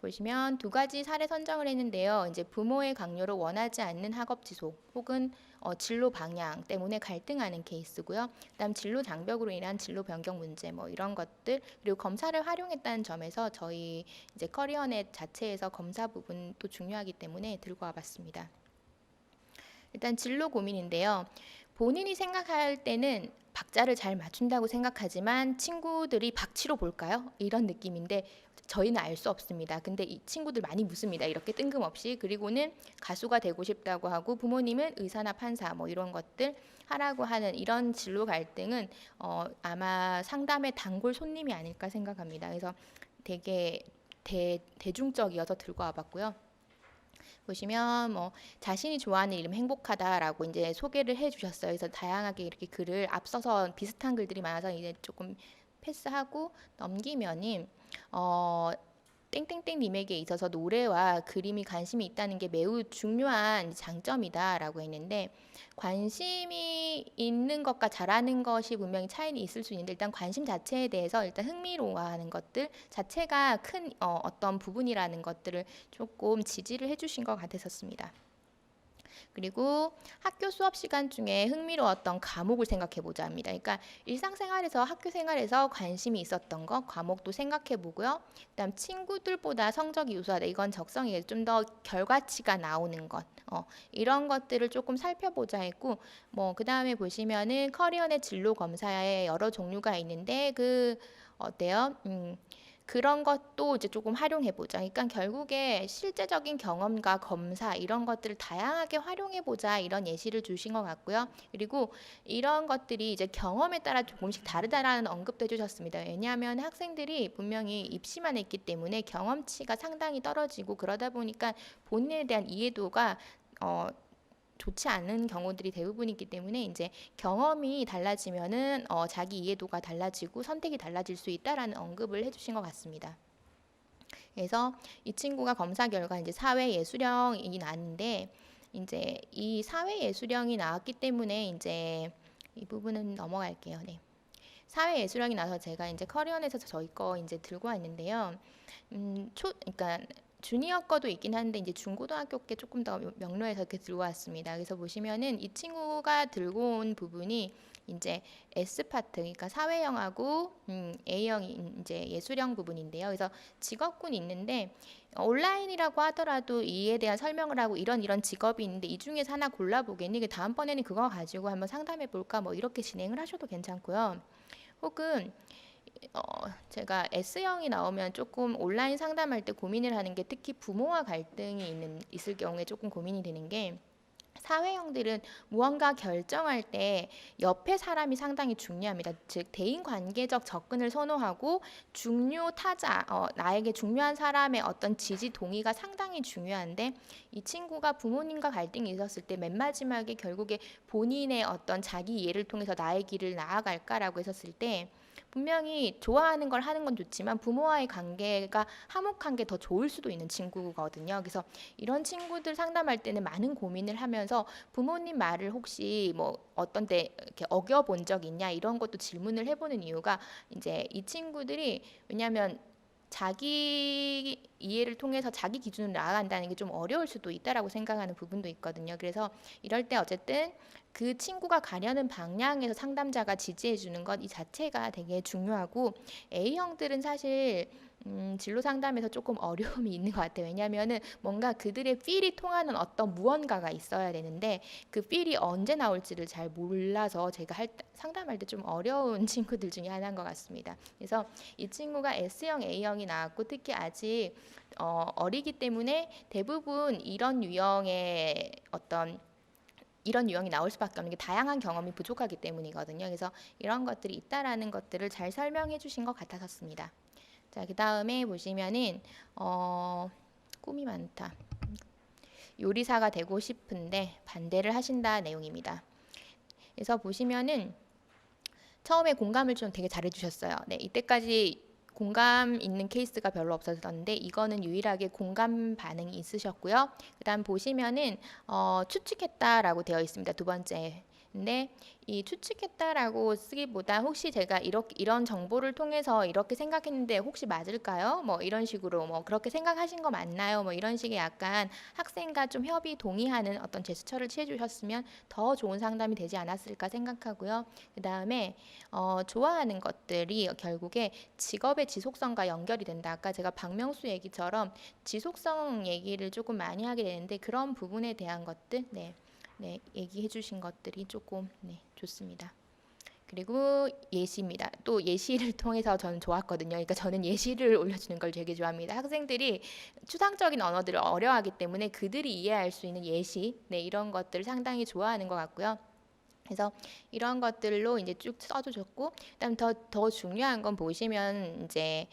보시면 두 가지 사례 선정을 했는데요. 이제 부모의 강요로 원하지 않는 학업 지속 혹은 진로 방향 때문에 갈등하는 케이스고요. 그다음 진로 장벽으로 인한 진로 변경 문제 뭐 이런 것들 그리고 검사를 활용했다는 점에서 저희 이제 커리어넷 자체에서 검사 부분도 중요하기 때문에 들고 와봤습니다. 일단 진로 고민인데요. 본인이 생각할 때는 박자를 잘 맞춘다고 생각하지만 친구들이 박치로 볼까요? 이런 느낌인데 저희는 알 수 없습니다. 근데 이 친구들 많이 묻습니다. 이렇게 뜬금없이. 그리고는 가수가 되고 싶다고 하고 부모님은 의사나 판사 뭐 이런 것들 하라고 하는 이런 진로 갈등은 아마 상담의 단골 손님이 아닐까 생각합니다. 그래서 되게 대중적이어서 들고 와봤고요. 보시면 뭐 자신이 좋아하는 이름 행복하다라고 이제 소개를 해주셨어요. 그래서 다양하게 이렇게 글을 앞서서 비슷한 글들이 많아서 이제 조금 패스하고 넘기면은 어 땡땡땡님에게 있어서 노래와 그림이 관심이 있다는 게 매우 중요한 장점이다라고 했는데 관심이 있는 것과 잘하는 것이 분명히 차이는 있을 수 있는데 일단 관심 자체에 대해서 일단 흥미로워하는 것들 자체가 큰 어떤 부분이라는 것들을 조금 지지를 해주신 것 같았었습니다. 그리고 학교 수업 시간 중에 흥미로웠던 과목을 생각해 보자 합니다. 그러니까 일상생활에서 학교 생활에서 관심이 있었던 것, 과목도 생각해 보고요. 그다음 친구들보다 성적이 우수하다. 이건 적성이에요. 좀 더 결과치가 나오는 것. 이런 것들을 조금 살펴보자 했고 그다음에 보시면은 커리어 내 진로 검사에 여러 종류가 있는데 어때요? 그런 것도 이제 조금 활용해 보자. 그러니까 결국에 실제적인 경험과 검사 이런 것들을 다양하게 활용해 보자 이런 예시를 주신 것 같고요. 그리고 이런 것들이 이제 경험에 따라 조금씩 다르다라는 언급도 해주셨습니다. 왜냐하면 학생들이 분명히 입시만 했기 때문에 경험치가 상당히 떨어지고 그러다 보니까 본인에 대한 이해도가 좋지 않은 경우들이 대부분이기 때문에 이제 경험이 달라지면은 자기 이해도가 달라지고 선택이 달라질 수 있다라는 언급을 해주신 것 같습니다. 그래서 이 친구가 검사 결과 이제 사회예술형이 나왔는데 이제 이 사회예술형이 나왔기 때문에 이제 이 부분은 넘어갈게요. 네. 사회예술형이 나서 제가 이제 커리어넷에서 저희 거 이제 들고 왔는데요. 그러니까 주니어 거도 있긴 한데 이제 중고등학교 게 조금 더 명료해서 이렇게 들고 왔습니다. 그래서 보시면은 이 친구가 들고 온 부분이 이제 S 파트, 그러니까 사회형하고 A형이 이제 예술형 부분인데요. 그래서 직업군이 있는데 온라인이라고 하더라도 이에 대한 설명을 하고 이런 직업이 있는데 이 중에서 하나 골라보겠니? 다음번에는 그거 가지고 한번 상담해 볼까? 뭐 이렇게 진행을 하셔도 괜찮고요. 혹은 제가 S형이 나오면 조금 온라인 상담할 때 고민을 하는 게 특히 부모와 갈등이 있을 경우에 조금 고민이 되는 게 사회형들은 무언가 결정할 때 옆에 사람이 상당히 중요합니다. 즉 대인관계적 접근을 선호하고 중요 타자, 나에게 중요한 사람의 어떤 지지 동의가 상당히 중요한데 이 친구가 부모님과 갈등이 있었을 때 맨 마지막에 결국에 본인의 어떤 자기 이해를 통해서 나의 길을 나아갈까라고 했었을 때 분명히 좋아하는 걸 하는 건 좋지만 부모와의 관계가 화목한 게 더 좋을 수도 있는 친구거든요. 그래서 이런 친구들 상담할 때는 많은 고민을 하면서 부모님 말을 혹시 뭐 어떤 때 이렇게 어겨본 적 있냐 이런 것도 질문을 해보는 이유가 이제 이 친구들이 왜냐하면 자기 이해를 통해서 자기 기준으로 나아간다는 게 좀 어려울 수도 있다라고 생각하는 부분도 있거든요. 그래서 이럴 때 어쨌든 그 친구가 가려는 방향에서 상담자가 지지해 주는 것 이 자체가 되게 중요하고 A형들은 사실 진로 상담에서 조금 어려움이 있는 것 같아요. 왜냐하면은 뭔가 그들의 필이 통하는 어떤 무언가가 있어야 되는데 그 필이 언제 나올지를 잘 몰라서 제가 상담할 때 좀 어려운 친구들 중에 하나인 것 같습니다. 그래서 이 친구가 S형, A형이 나왔고 특히 아직 어리기 때문에 대부분 이런 유형이 나올 수밖에 없는 게 다양한 경험이 부족하기 때문이거든요. 그래서 이런 것들이 있다라는 것들을 잘 설명해 주신 것 같았습니다. 자, 그 다음에 보시면은 꿈이 많다. 요리사가 되고 싶은데 반대를 하신다 내용입니다. 그래서 보시면은 처음에 공감을 좀 되게 잘해 주셨어요. 네, 이때까지 공감 있는 케이스가 별로 없었는데 이거는 유일하게 공감 반응이 있으셨고요. 그다음 보시면은 추측했다라고 되어 있습니다. 두 번째. 근데 이 추측했다라고 쓰기보다 혹시 제가 이런 정보를 통해서 이렇게 생각했는데 혹시 맞을까요? 뭐 이런 식으로 뭐 그렇게 생각하신 거 맞나요? 뭐 이런 식의 약간 학생과 좀 협의 동의하는 어떤 제스처를 취해 주셨으면 더 좋은 상담이 되지 않았을까 생각하고요. 그다음에 좋아하는 것들이 결국에 직업의 지속성과 연결이 된다. 아까 제가 박명수 얘기처럼 지속성 얘기를 조금 많이 하게 되는데 그런 부분에 대한 것들, 네. 네, 얘기해 주신 것들이 조금 네, 좋습니다. 그리고 예시입니다. 또 예시를 통해서 저는 좋았거든요. 그러니까 저는 예시를 올려주는 걸 되게 좋아합니다. 학생들이 추상적인 언어들을 어려워하기 때문에 그들이 이해할 수 있는 예시, 네, 이런 것들을 상당히 좋아하는 것 같고요. 그래서 이런 것들로 이제 쭉 써주셨고, 그다음 더 중요한 건 보시면 이제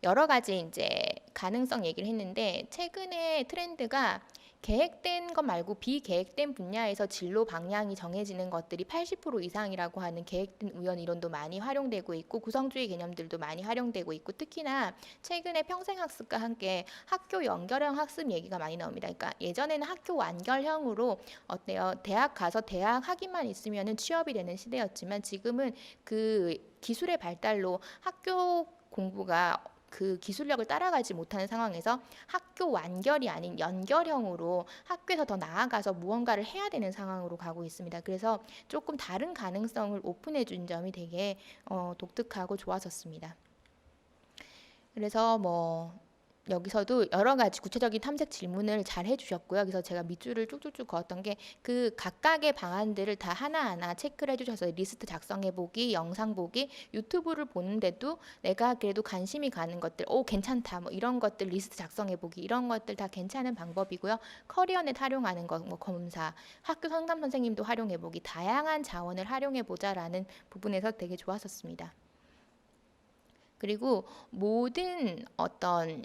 여러 가지 이제 가능성 얘기를 했는데 최근에 트렌드가 계획된 것 말고 비계획된 분야에서 진로 방향이 정해지는 것들이 80% 이상이라고 하는 계획된 우연 이론도 많이 활용되고 있고 구성주의 개념들도 많이 활용되고 있고 특히나 최근에 평생학습과 함께 학교 연결형 학습 얘기가 많이 나옵니다. 그러니까 예전에는 학교 완결형으로 어때요? 대학 가서 대학 학위만 있으면은 취업이 되는 시대였지만 지금은 그 기술의 발달로 학교 공부가 그 기술력을 따라가지 못하는 상황에서 학교 완결이 아닌 연결형으로 학교에서 더 나아가서 무언가를 해야 되는 상황으로 가고 있습니다. 그래서 조금 다른 가능성을 오픈해 준 점이 되게 독특하고 좋았었습니다. 그래서 뭐 여기서도 여러 가지 구체적인 탐색 질문을 잘 해주셨고요. 그래서 제가 밑줄을 쭉쭉쭉 그었던 게 그 각각의 방안들을 다 하나하나 체크를 해주셔서 리스트 작성해보기, 영상 보기, 유튜브를 보는데도 내가 그래도 관심이 가는 것들, 오 괜찮다, 뭐 이런 것들 리스트 작성해보기 이런 것들 다 괜찮은 방법이고요. 커리어넷 활용하는 거, 뭐 검사, 학교 상담 선생님도 활용해보기, 다양한 자원을 활용해보자라는 부분에서 되게 좋았었습니다. 그리고 모든 어떤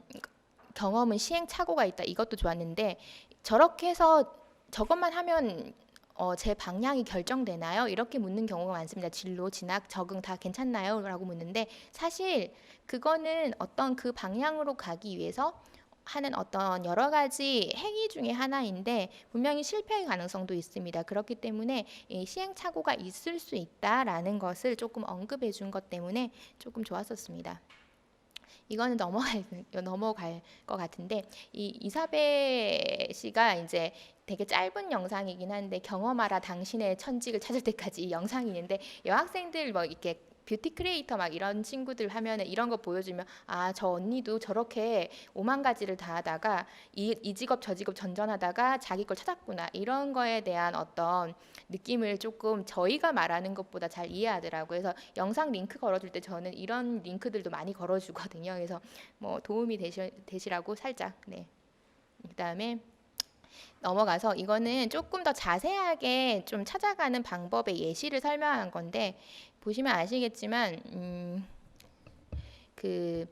경험은 시행착오가 있다. 이것도 좋았는데 저렇게 해서 저것만 하면 제 방향이 결정되나요? 이렇게 묻는 경우가 많습니다. 진로, 진학, 적응 다 괜찮나요? 라고 묻는데 사실 그거는 어떤 그 방향으로 가기 위해서 하는 어떤 여러 가지 행위 중에 하나인데 분명히 실패의 가능성도 있습니다. 그렇기 때문에 시행착오가 있을 수 있다라는 것을 조금 언급해 준 것 때문에 조금 좋았었습니다. 이거는 넘어갈 것 같은데 이 이사벨 씨가 이제 되게 짧은 영상이긴 한데 경험하라 당신의 천직을 찾을 때까지 이 영상이 있는데 여학생들 뭐 이렇게 뷰티 크리에이터 막 이런 친구들 하면은 이런 거 보여주면 아 저 언니도 저렇게 오만 가지를 다 하다가 이 직업 저 직업 전전하다가 자기 걸 찾았구나 이런 거에 대한 어떤 느낌을 조금 저희가 말하는 것보다 잘 이해하더라고요. 그래서 영상 링크 걸어줄 때 저는 이런 링크들도 많이 걸어주거든요. 그래서 뭐 도움이 되시라고 살짝 네. 그다음에 넘어가서 이거는 조금 더 자세하게 좀 찾아가는 방법의 예시를 설명한 건데 보시면 아시겠지만 그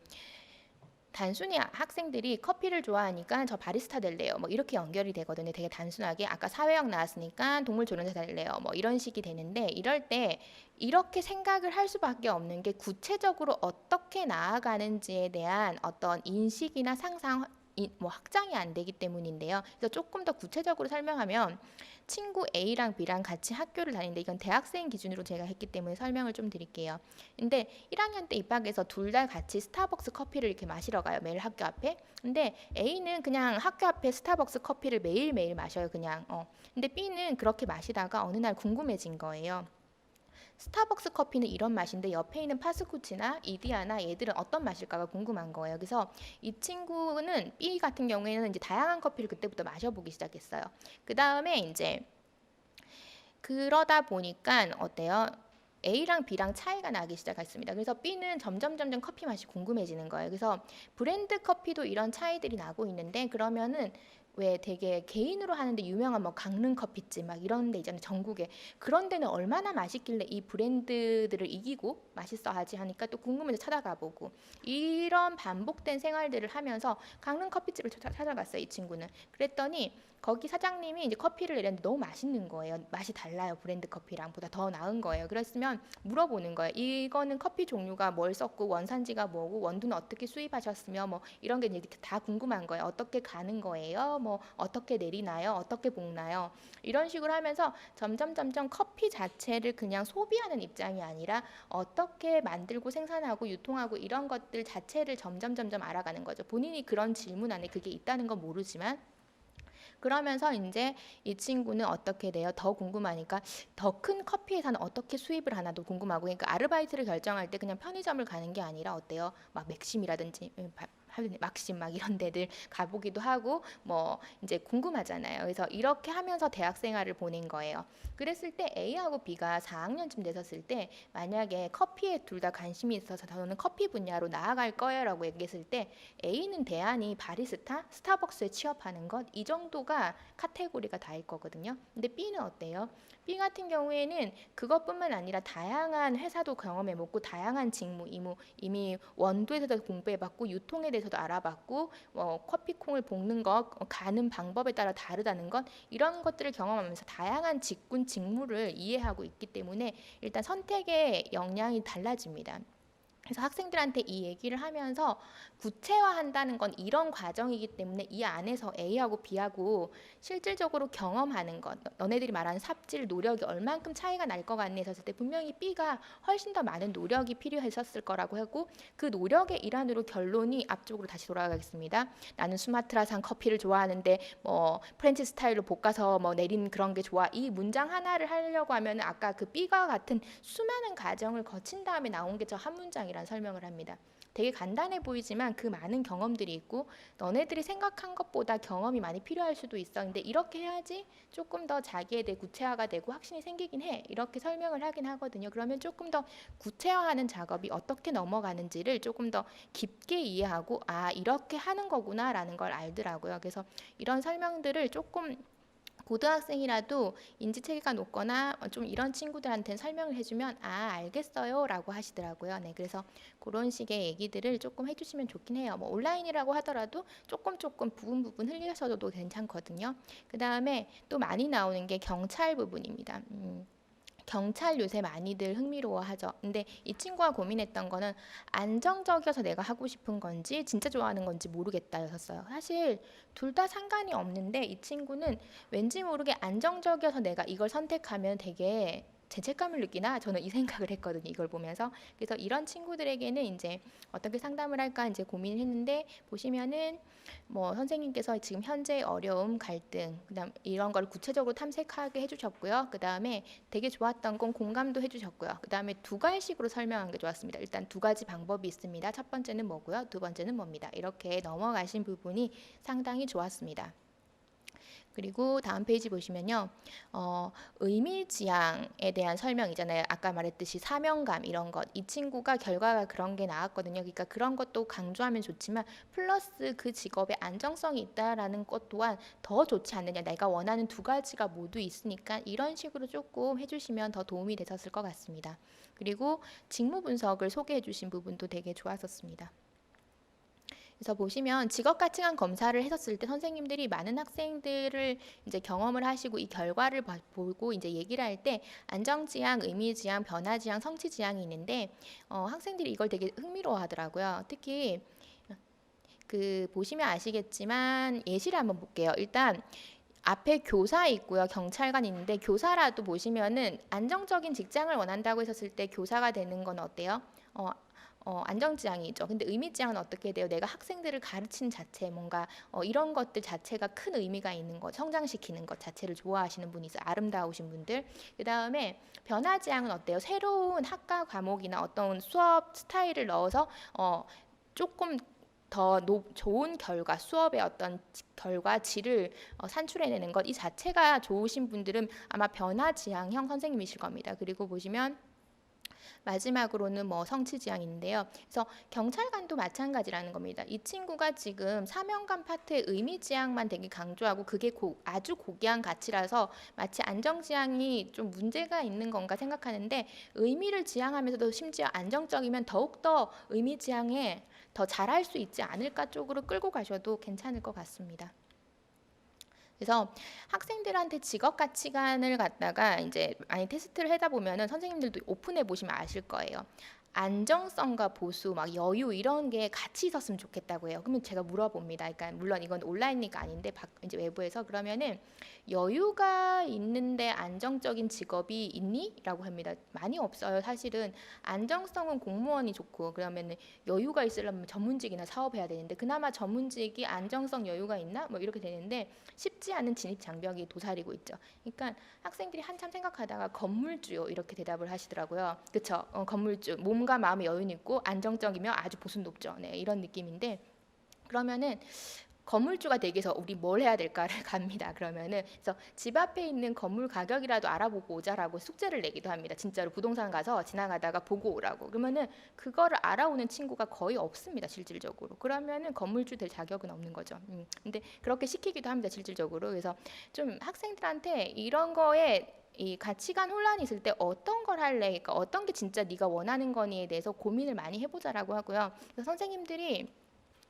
단순히 학생들이 커피를 좋아하니까 저 바리스타 될래요. 뭐 이렇게 연결이 되거든요. 되게 단순하게 아까 사회학 나왔으니까 동물 조련사 될래요. 뭐 이런 식이 되는데 이럴 때 이렇게 생각을 할 수밖에 없는 게 구체적으로 어떻게 나아가는지에 대한 어떤 인식이나 상상 뭐 확장이 안 되기 때문인데요. 그래서 조금 더 구체적으로 설명하면 친구 A랑 B랑 같이 학교를 다니는데 이건 대학생 기준으로 제가 했기 때문에 설명을 좀 드릴게요. 근데 1학년 때 입학해서 둘 다 같이 스타벅스 커피를 이렇게 마시러 가요. 매일 학교 앞에. 근데 A는 그냥 학교 앞에 스타벅스 커피를 매일매일 마셔요. 그냥. 근데 B는 그렇게 마시다가 어느 날 궁금해진 거예요. 스타벅스 커피는 이런 맛인데 옆에 있는 파스쿠치나 이디야나 얘들은 어떤 맛일까가 궁금한 거예요. 그래서 이 친구는 B 같은 경우에는 이제 다양한 커피를 그때부터 마셔보기 시작했어요. 그 다음에 이제 그러다 보니까 어때요? A랑 B랑 차이가 나기 시작했습니다. 그래서 B는 점점 커피 맛이 궁금해지는 거예요. 그래서 브랜드 커피도 이런 차이들이 나고 있는데 그러면은 왜 되게 개인으로 하는데 유명한 뭐 강릉 커피집 막 이런 데 있잖아요. 전국에. 그런 데는 얼마나 맛있길래 이 브랜드들을 이기고 맛있어 하지 하니까 또 궁금해서 찾아가 보고 이런 반복된 생활들을 하면서 강릉 커피집을 찾아갔어요. 이 친구는. 그랬더니 거기 사장님이 이제 커피를 내렸는데 너무 맛있는 거예요. 맛이 달라요. 브랜드 커피랑 보다 더 나은 거예요. 그랬으면 물어보는 거예요. 이거는 커피 종류가 뭘 썼고 원산지가 뭐고 원두는 어떻게 수입하셨으며 뭐 이런 게 이제 다 궁금한 거예요. 어떻게 가는 거예요? 뭐 어떻게 내리나요? 어떻게 볶나요? 이런 식으로 하면서 점점 커피 자체를 그냥 소비하는 입장이 아니라 어떻게 만들고 생산하고 유통하고 이런 것들 자체를 점점 알아가는 거죠. 본인이 그런 질문 안에 그게 있다는 건 모르지만 그러면서 이제 이 친구는 어떻게 돼요? 더 궁금하니까 더 큰 커피 회사는 어떻게 수입을 하나도 궁금하고 그러니까 아르바이트를 결정할 때 그냥 편의점을 가는 게 아니라 어때요? 막 맥심이라든지 막심 막 이런 데들 가보기도 하고 뭐 이제 궁금하잖아요. 그래서 이렇게 하면서 대학 생활을 보낸 거예요. 그랬을 때 A하고 B가 4학년쯤 됐었을 때 만약에 커피에 둘 다 관심이 있어서 저는 커피 분야로 나아갈 거예요라고 얘기했을 때 A는 대안이 바리스타, 스타벅스에 취업하는 것 이 정도가 카테고리가 다일 거거든요. 근데 B는 어때요? B 같은 경우에는 그것뿐만 아니라 다양한 회사도 경험해보고 다양한 직무, 이미 원두에 대해서 공부해봤고 유통에 대해서도 알아봤고 커피콩을 볶는 것, 가는 방법에 따라 다르다는 것 이런 것들을 경험하면서 다양한 직무를 이해하고 있기 때문에 일단 선택의 역량이 달라집니다. 그래서 학생들한테 이 얘기를 하면서 구체화한다는 건 이런 과정이기 때문에 이 안에서 A하고 B하고 실질적으로 경험하는 것, 너네들이 말하는 삽질, 노력이 얼만큼 차이가 날 것 같니 했을 때 분명히 B가 훨씬 더 많은 노력이 필요했었을 거라고 하고 그 노력의 일환으로 결론이 앞쪽으로 다시 돌아가겠습니다. 나는 수마트라산 커피를 좋아하는데 뭐 프렌치 스타일로 볶아서 뭐 내린 그런 게 좋아. 이 문장 하나를 하려고 하면 아까 그 B가 같은 수많은 과정을 거친 다음에 나온 게 저 한 문장이란 설명을 합니다. 되게 간단해 보이지만 그 많은 경험들이 있고 너네들이 생각한 것보다 경험이 많이 필요할 수도 있어. 근데 이렇게 해야지 조금 더 자기에 대해 구체화가 되고 확신이 생기긴 해. 이렇게 설명을 하긴 하거든요. 그러면 조금 더 구체화하는 작업이 어떻게 넘어가는지를 조금 더 깊게 이해하고 아 이렇게 하는 거구나라는 걸 알더라고요. 그래서 이런 설명들을 조금 고등학생이라도 인지체계가 높거나 좀 이런 친구들한테는 설명을 해주면 아 알겠어요 라고 하시더라고요. 네, 그래서 그런 식의 얘기들을 조금 해주시면 좋긴 해요. 뭐 온라인이라고 하더라도 조금 부분 흘리셔도 괜찮거든요. 그 다음에 또 많이 나오는 게 경찰 부분입니다. 경찰 요새 많이들 흥미로워하죠. 근데 이 친구가 고민했던 거는 안정적이어서 내가 하고 싶은 건지 진짜 좋아하는 건지 모르겠다였었어요. 사실 둘 다 상관이 없는데 이 친구는 왠지 모르게 안정적이어서 내가 이걸 선택하면 되게 죄책감을 느끼나 저는 이 생각을 했거든요. 이걸 보면서 그래서 이런 친구들에게는 이제 어떻게 상담을 할까 이제 고민을 했는데 보시면은 뭐 선생님께서 지금 현재 어려움, 갈등, 그다음 이런 걸 구체적으로 탐색하게 해주셨고요. 그 다음에 되게 좋았던 건 공감도 해주셨고요. 그 다음에 두 가지식으로 설명한 게 좋았습니다. 일단 두 가지 방법이 있습니다. 첫 번째는 뭐고요? 두 번째는 뭡니다. 이렇게 넘어가신 부분이 상당히 좋았습니다. 그리고 다음 페이지 보시면요. 의미지향에 대한 설명이잖아요. 아까 말했듯이 사명감 이런 것. 이 친구가 결과가 그런 게 나왔거든요. 그러니까 그런 것도 강조하면 좋지만 플러스 그 직업에 안정성이 있다라는 것 또한 더 좋지 않느냐. 내가 원하는 두 가지가 모두 있으니까 이런 식으로 조금 해주시면 더 도움이 되셨을 것 같습니다. 그리고 직무 분석을 소개해 주신 부분도 되게 좋았었습니다. 그래서 보시면 직업 가치관 검사를 했었을 때 선생님들이 많은 학생들을 이제 경험을 하시고 이 결과를 보고 이제 얘기를 할 때 안정지향, 의미지향, 변화지향, 성취지향이 있는데 학생들이 이걸 되게 흥미로워하더라고요. 특히 그 보시면 아시겠지만 예시를 한번 볼게요. 일단 앞에 교사 있고요. 경찰관 있는데 교사라도 보시면은 안정적인 직장을 원한다고 했었을 때 교사가 되는 건 어때요? 안정지향이죠. 근데 의미지향은 어떻게 돼요? 내가 학생들을 가르치는 자체, 뭔가 이런 것들 자체가 큰 의미가 있는 것, 성장시키는 것 자체를 좋아하시는 분이 있어요. 아름다우신 분들. 그 다음에 변화지향은 어때요? 새로운 학과 과목이나 어떤 수업 스타일을 넣어서 조금 더 좋은 결과, 수업의 어떤 결과 질을 산출해내는 것, 이 자체가 좋으신 분들은 아마 변화지향형 선생님이실 겁니다. 그리고 보시면 마지막으로는 뭐 성취지향인데요. 그래서 경찰관도 마찬가지라는 겁니다. 이 친구가 지금 사명감 파트의 의미지향만 되게 강조하고 그게 아주 고귀한 가치라서 마치 안정지향이 좀 문제가 있는 건가 생각하는데 의미를 지향하면서도 심지어 안정적이면 더욱더 의미지향에 더 잘할 수 있지 않을까 쪽으로 끌고 가셔도 괜찮을 것 같습니다. 그래서 학생들한테 직업 가치관을 갖다가 이제 많이 테스트를 하다 보면은 선생님들도 오픈해 보시면 아실 거예요. 안정성과 보수, 막 여유 이런 게 같이 있었으면 좋겠다고 해요. 그러면 제가 물어봅니다. 그러니까 물론 이건 온라인이니까 아닌데 이제 외부에서 그러면은 여유가 있는데 안정적인 직업이 있니? 라고 합니다. 많이 없어요. 사실은 안정성은 공무원이 좋고 그러면은 여유가 있으려면 전문직이나 사업해야 되는데 그나마 전문직이 안정성 여유가 있나? 뭐 이렇게 되는데 쉽지 않은 진입 장벽이 도사리고 있죠. 그러니까 학생들이 한참 생각하다가 건물주요 이렇게 대답을 하시더라고요. 그렇죠? 건물주 몸과 마음의 여유는 있고 안정적이며 아주 보수는 높죠. 네, 이런 느낌인데 그러면은 건물주가 되기 위해서 우리 뭘 해야 될까를 갑니다. 그러면은 그래서 집 앞에 있는 건물 가격이라도 알아보고 오자라고 숙제를 내기도 합니다. 진짜로 부동산 가서 지나가다가 보고 오라고. 그러면은 그거를 알아오는 친구가 거의 없습니다. 실질적으로. 그러면은 건물주 될 자격은 없는 거죠. 근데 그렇게 시키기도 합니다. 실질적으로. 그래서 좀 학생들한테 이런 거에 이 가치관 혼란이 있을 때 어떤 걸 할래? 그러니까 어떤 게 진짜 네가 원하는 거니에 대해서 고민을 많이 해보자라고 하고요. 그래서 선생님들이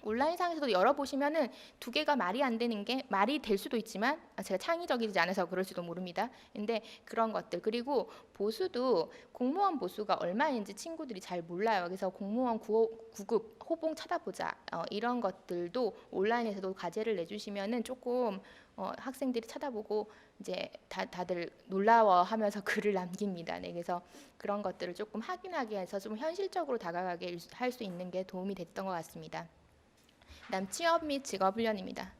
온라인상에서도 열어보시면은 두 개가 말이 안 되는 게 말이 될 수도 있지만 제가 창의적이지 않아서 그럴지도 모릅니다. 근데 그런 것들 그리고 보수도 공무원 보수가 얼마인지 친구들이 잘 몰라요. 그래서 공무원 9급 호봉 찾아보자 이런 것들도 온라인에서도 과제를 내주시면은 조금 학생들이 찾아보고 이제 다들 놀라워하면서 글을 남깁니다. 네, 그래서 그런 것들을 조금 확인하게 해서 좀 현실적으로 다가가게 할 수 있는 게 도움이 됐던 것 같습니다. 그다음 취업 및 직업 훈련입니다.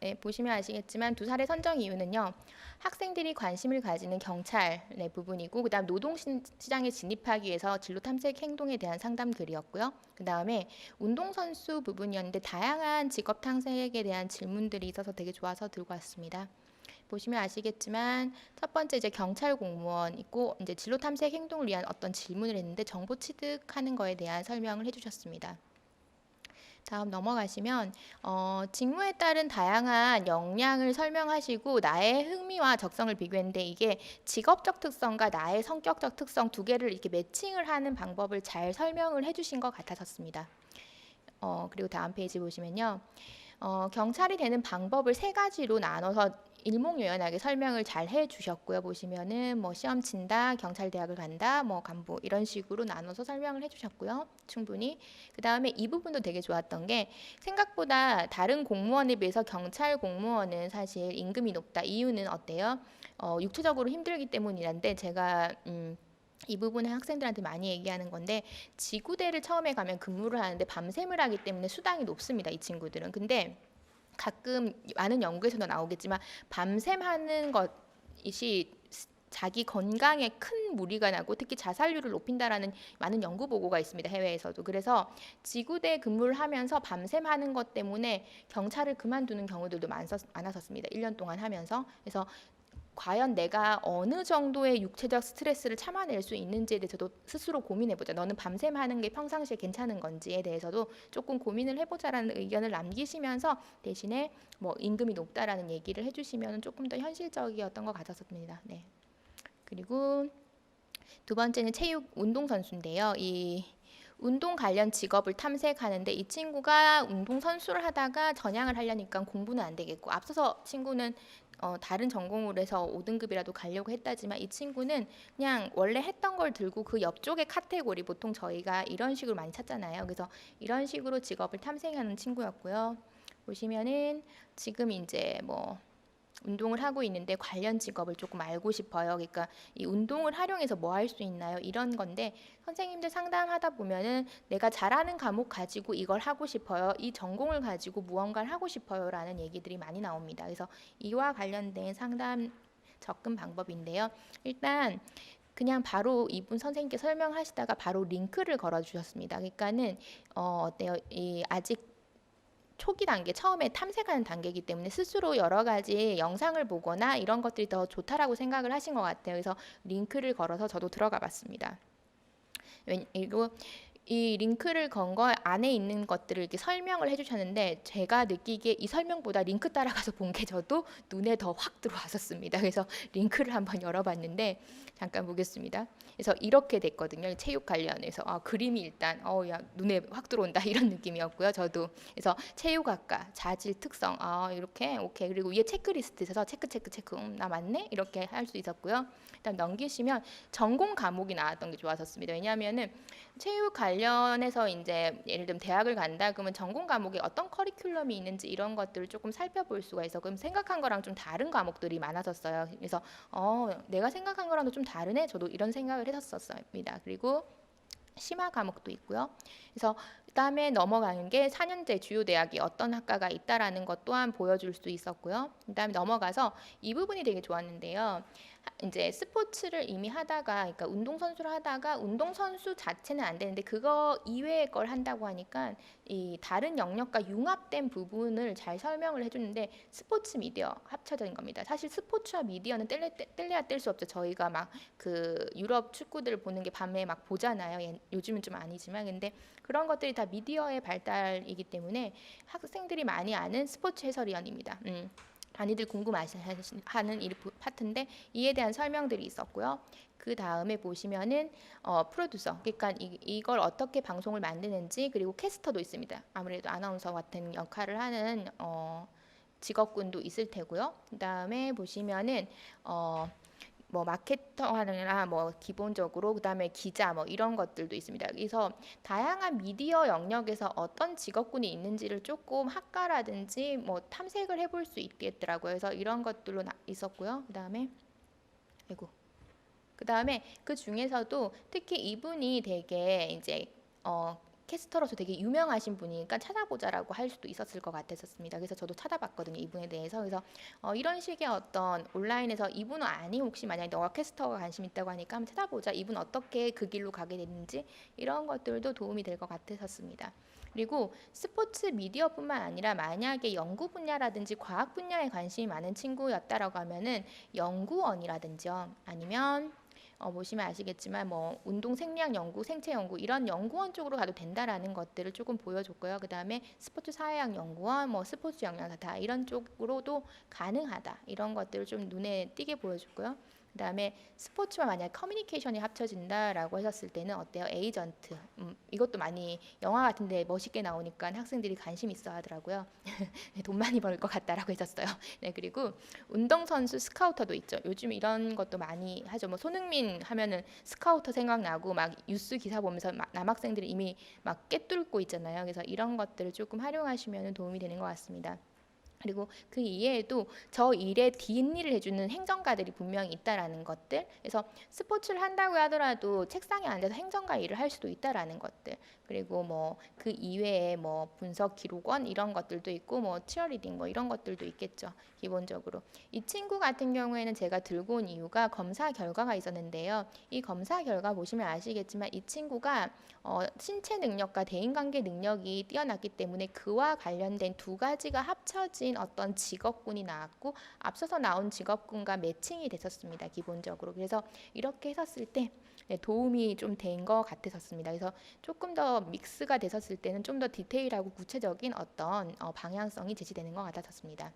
네, 보시면 아시겠지만 두 살의 선정 이유는요. 학생들이 관심을 가지는 경찰 부분이고 그다음 노동시장에 진입하기 위해서 진로 탐색 행동에 대한 상담 글이었고요. 그다음에 운동선수 부분이었는데 다양한 직업 탐색에 대한 질문들이 있어서 되게 좋아서 들고 왔습니다. 보시면 아시겠지만 첫 번째 이제 경찰 공무원 있고 이제 진로 탐색 행동을 위한 어떤 질문을 했는데 정보 취득하는 거에 대한 설명을 해주셨습니다. 다음 넘어가시면 직무에 따른 다양한 역량을 설명하시고 나의 흥미와 적성을 비교했는데 이게 직업적 특성과 나의 성격적 특성 두 개를 이렇게 매칭을 하는 방법을 잘 설명을 해주신 것 같았었습니다. 그리고 다음 페이지 보시면요. 경찰이 되는 방법을 세 가지로 나눠서 일목요연하게 설명을 잘 해주셨고요. 보시면은 뭐 시험 친다, 경찰대학을 간다, 뭐 간부 이런 식으로 나눠서 설명을 해주셨고요. 충분히. 그 다음에 이 부분도 되게 좋았던 게 생각보다 다른 공무원에 비해서 경찰 공무원은 사실 임금이 높다. 이유는 어때요? 육체적으로 힘들기 때문이란데 제가 이 부분은 학생들한테 많이 얘기하는 건데 지구대를 처음에 가면 근무를 하는데 밤샘을 하기 때문에 수당이 높습니다. 이 친구들은. 근데 가끔 많은 연구에서도 나오겠지만 밤샘 하는 것이 자기 건강에 큰 무리가 나고 특히 자살률을 높인다라는 많은 연구 보고가 있습니다. 해외에서도. 그래서 지구대 근무를 하면서 밤샘 하는 것 때문에 경찰을 그만두는 경우들도 많았었습니다. 1년 동안 하면서. 그래서 과연 내가 어느 정도의 육체적 스트레스를 참아낼 수 있는지에 대해서도 스스로 고민해보자. 너는 밤샘 하는 게 평상시에 괜찮은 건지에 대해서도 조금 고민을 해보자라는 의견을 남기시면서 대신에 뭐 임금이 높다라는 얘기를 해주시면 조금 더 현실적이었던 것 같았습니다. 네. 그리고 두 번째는 체육 운동선수인데요. 이 운동 관련 직업을 탐색하는데 이 친구가 운동선수를 하다가 전향을 하려니까 공부는 안 되겠고 앞서서 친구는 다른 전공으로 해서 5등급이라도 가려고 했다지만 이 친구는 그냥 원래 했던 걸 들고 그 옆쪽의 카테고리 보통 저희가 이런 식으로 많이 찾잖아요. 그래서 이런 식으로 직업을 탐색하는 친구였고요. 보시면은 지금 이제 뭐 운동을 하고 있는데 관련 직업을 조금 알고 싶어요. 그러니까 이 운동을 활용해서 뭐 할 수 있나요? 이런 건데 선생님들 상담하다 보면은 내가 잘하는 과목 가지고 이걸 하고 싶어요. 이 전공을 가지고 무언가를 하고 싶어요라는 얘기들이 많이 나옵니다. 그래서 이와 관련된 상담 접근 방법인데요. 일단 그냥 바로 이분 선생님께 설명하시다가 바로 링크를 걸어 주셨습니다. 그러니까는 어때요? 이 아직 초기 단계, 처음에 탐색하는 단계이기 때문에 스스로 여러 가지 영상을 보거나 이런 것들이 더 좋다라고 생각을 하신 것 같아요. 그래서 링크를 걸어서 저도 들어가 봤습니다. 그리고 이 링크를 건 거 안에 있는 것들을 이렇게 설명을 해주셨는데 제가 느끼기에 이 설명보다 링크 따라가서 본 게 저도 눈에 더 확 들어왔었습니다. 그래서 링크를 한번 열어봤는데 잠깐 보겠습니다. 그래서 이렇게 됐거든요. 체육 관련해서 그림이 일단 야 눈에 확 들어온다 이런 느낌이었고요. 저도 그래서 체육학과 자질 특성 이렇게 오케이 그리고 위에 체크리스트 있어서 체크 나 맞네 이렇게 할 수 있었고요. 일단 넘기시면 전공 과목이 나왔던 게 좋았었습니다. 왜냐하면은 체육 관련해서 이제 예를 들면 대학을 간다 그러면 전공 과목에 어떤 커리큘럼이 있는지 이런 것들을 조금 살펴볼 수가 있어. 그럼 생각한 거랑 좀 다른 과목들이 많았었어요. 그래서 내가 생각한 거랑도 좀 다르네. 저도 이런 생각을 했었습니다. 그리고 심화 과목도 있고요. 그래서 그다음에 넘어가는 게 4년제 주요 대학이 어떤 학과가 있다라는 것 또한 보여줄 수 있었고요. 그다음에 넘어가서 이 부분이 되게 좋았는데요. 이제 스포츠를 이미 하다가, 그러니까 운동선수를 하다가 운동선수 자체는 안 되는데 그거 이외의 걸 한다고 하니까 이 다른 영역과 융합된 부분을 잘 설명을 해주는데 스포츠 미디어 합쳐진 겁니다. 사실 스포츠와 미디어는 뗄래야 뗄 수 없죠. 저희가 막 그 유럽 축구들을 보는 게 밤에 막 보잖아요. 요즘은 좀 아니지만 근데 그런 것들이 다 미디어의 발달이기 때문에 학생들이 많이 아는 스포츠 해설위원입니다. 많이들 궁금하시는 이 파트인데 이에 대한 설명들이 있었고요. 그 다음에 보시면은 프로듀서, 그러니까 이걸 어떻게 방송을 만드는지, 그리고 캐스터도 있습니다. 아무래도 아나운서 같은 역할을 하는 직업군도 있을 테고요. 그 다음에 보시면은 뭐 마케터나 뭐 기본적으로 그다음에 기자 뭐 이런 것들도 있습니다. 그래서 다양한 미디어 영역에서 어떤 직업군이 있는지를 조금 학과라든지 뭐 탐색을 해볼 수 있겠더라고요. 그래서 이런 것들로 있었고요. 그다음에 그 중에서도 특히 이분이 되게 이제 캐스터로서 되게 유명하신 분이니까 찾아보자라고 할 수도 있었을 것 같았었습니다. 그래서 저도 찾아봤거든요, 이분에 대해서. 그래서 이런 식의 어떤 온라인에서 이분은 아니 혹시 만약에 너가 캐스터가 관심 있다고 하니까 한번 찾아보자. 이분 어떻게 그 길로 가게 됐는지 이런 것들도 도움이 될 것 같았었습니다. 그리고 스포츠 미디어뿐만 아니라 만약에 연구 분야라든지 과학 분야에 관심이 많은 친구였다라고 하면은 연구원이라든지요, 아니면 보시면 아시겠지만 뭐 운동 생리학 연구, 생체 연구 이런 연구원 쪽으로 가도 된다라는 것들을 조금 보여줬고요. 그다음에 스포츠 사회학 연구원, 뭐 스포츠 영양사 다 이런 쪽으로도 가능하다. 이런 것들을 좀 눈에 띄게 보여줬고요. 그다음에 스포츠와 만약 커뮤니케이션이 합쳐진다라고 하셨을 때는 어때요? 에이전트. 이것도 많이 영화 같은데 멋있게 나오니까 학생들이 관심 있어 하더라고요. 돈 많이 벌 것 같다라고 했었어요. 네, 그리고 운동선수 스카우터도 있죠. 요즘 이런 것도 많이 하죠. 뭐 손흥민 하면은 스카우터 생각나고 막 뉴스 기사 보면서 남학생들이 이미 막 꿰뚫고 있잖아요. 그래서 이런 것들을 조금 활용하시면 도움이 되는 것 같습니다. 그리고 그 이외에도 저 일의 뒷일을 해주는 행정가들이 분명히 있다라는 것들. 그래서 스포츠를 한다고 하더라도 책상에 앉아서 행정가 일을 할 수도 있다라는 것들. 그리고 뭐 그 이외에 뭐 분석 기록원 이런 것들도 있고 뭐 치어리딩 뭐 이런 것들도 있겠죠. 기본적으로 이 친구 같은 경우에는 제가 들고 온 이유가 검사 결과가 있었는데요. 이 검사 결과 보시면 아시겠지만 이 친구가 신체 능력과 대인관계 능력이 뛰어났기 때문에 그와 관련된 두 가지가 합쳐진 어떤 직업군이 나왔고 앞서서 나온 직업군과 매칭이 됐었습니다. 기본적으로. 그래서 이렇게 했었을 때 도움이 좀 된 것 같았었습니다. 그래서 조금 더 믹스가 됐었을 때는 좀 더 디테일하고 구체적인 어떤 방향성이 제시되는 것 같았었습니다.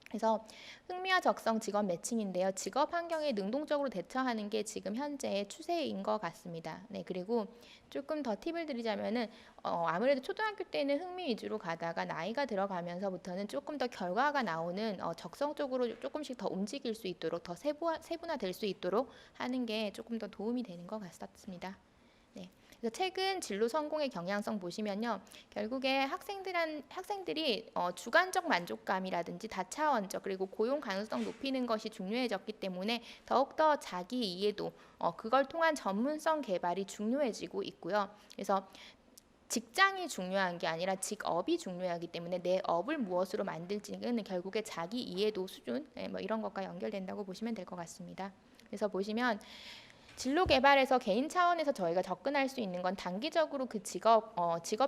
그래서 흥미와 적성 직업 매칭인데요. 직업 환경에 능동적으로 대처하는 게 지금 현재의 추세인 것 같습니다. 네, 그리고 조금 더 팁을 드리자면은 아무래도 초등학교 때는 흥미 위주로 가다가 나이가 들어가면서부터는 조금 더 결과가 나오는 적성 쪽으로 조금씩 더 움직일 수 있도록 더 세분화될 수 있도록 하는 게 조금 더 도움이 되는 것 같습니다. 네. 그래서 최근 진로 성공의 경향성 보시면요, 결국에 학생들이 주관적 만족감이라든지 다차원적 그리고 고용 가능성 높이는 것이 중요해졌기 때문에 더욱더 자기 이해도 그걸 통한 전문성 개발이 중요해지고 있고요. 그래서 직장이 중요한 게 아니라 직업이 중요하기 때문에 내 업을 무엇으로 만들지는 결국에 자기 이해도 수준 뭐 이런 것과 연결된다고 보시면 될 것 같습니다. 그래서 보시면 진로 개발에서 개인 차원에서 저희가 접근할 수 있는 건 단기적으로 그 직업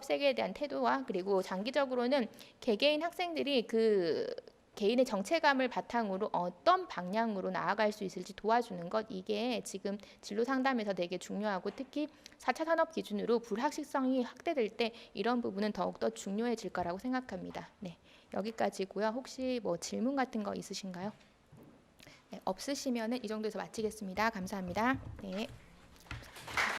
세계에 대한 태도와 그리고 장기적으로는 개개인 학생들이 그 개인의 정체감을 바탕으로 어떤 방향으로 나아갈 수 있을지 도와주는 것, 이게 지금 진로 상담에서 되게 중요하고 특히 4차 산업 기준으로 불확실성이 확대될 때 이런 부분은 더욱더 중요해질 거라고 생각합니다. 네, 여기까지고요. 혹시 뭐 질문 같은 거 있으신가요? 네, 없으시면은 이 정도에서 마치겠습니다. 감사합니다. 네.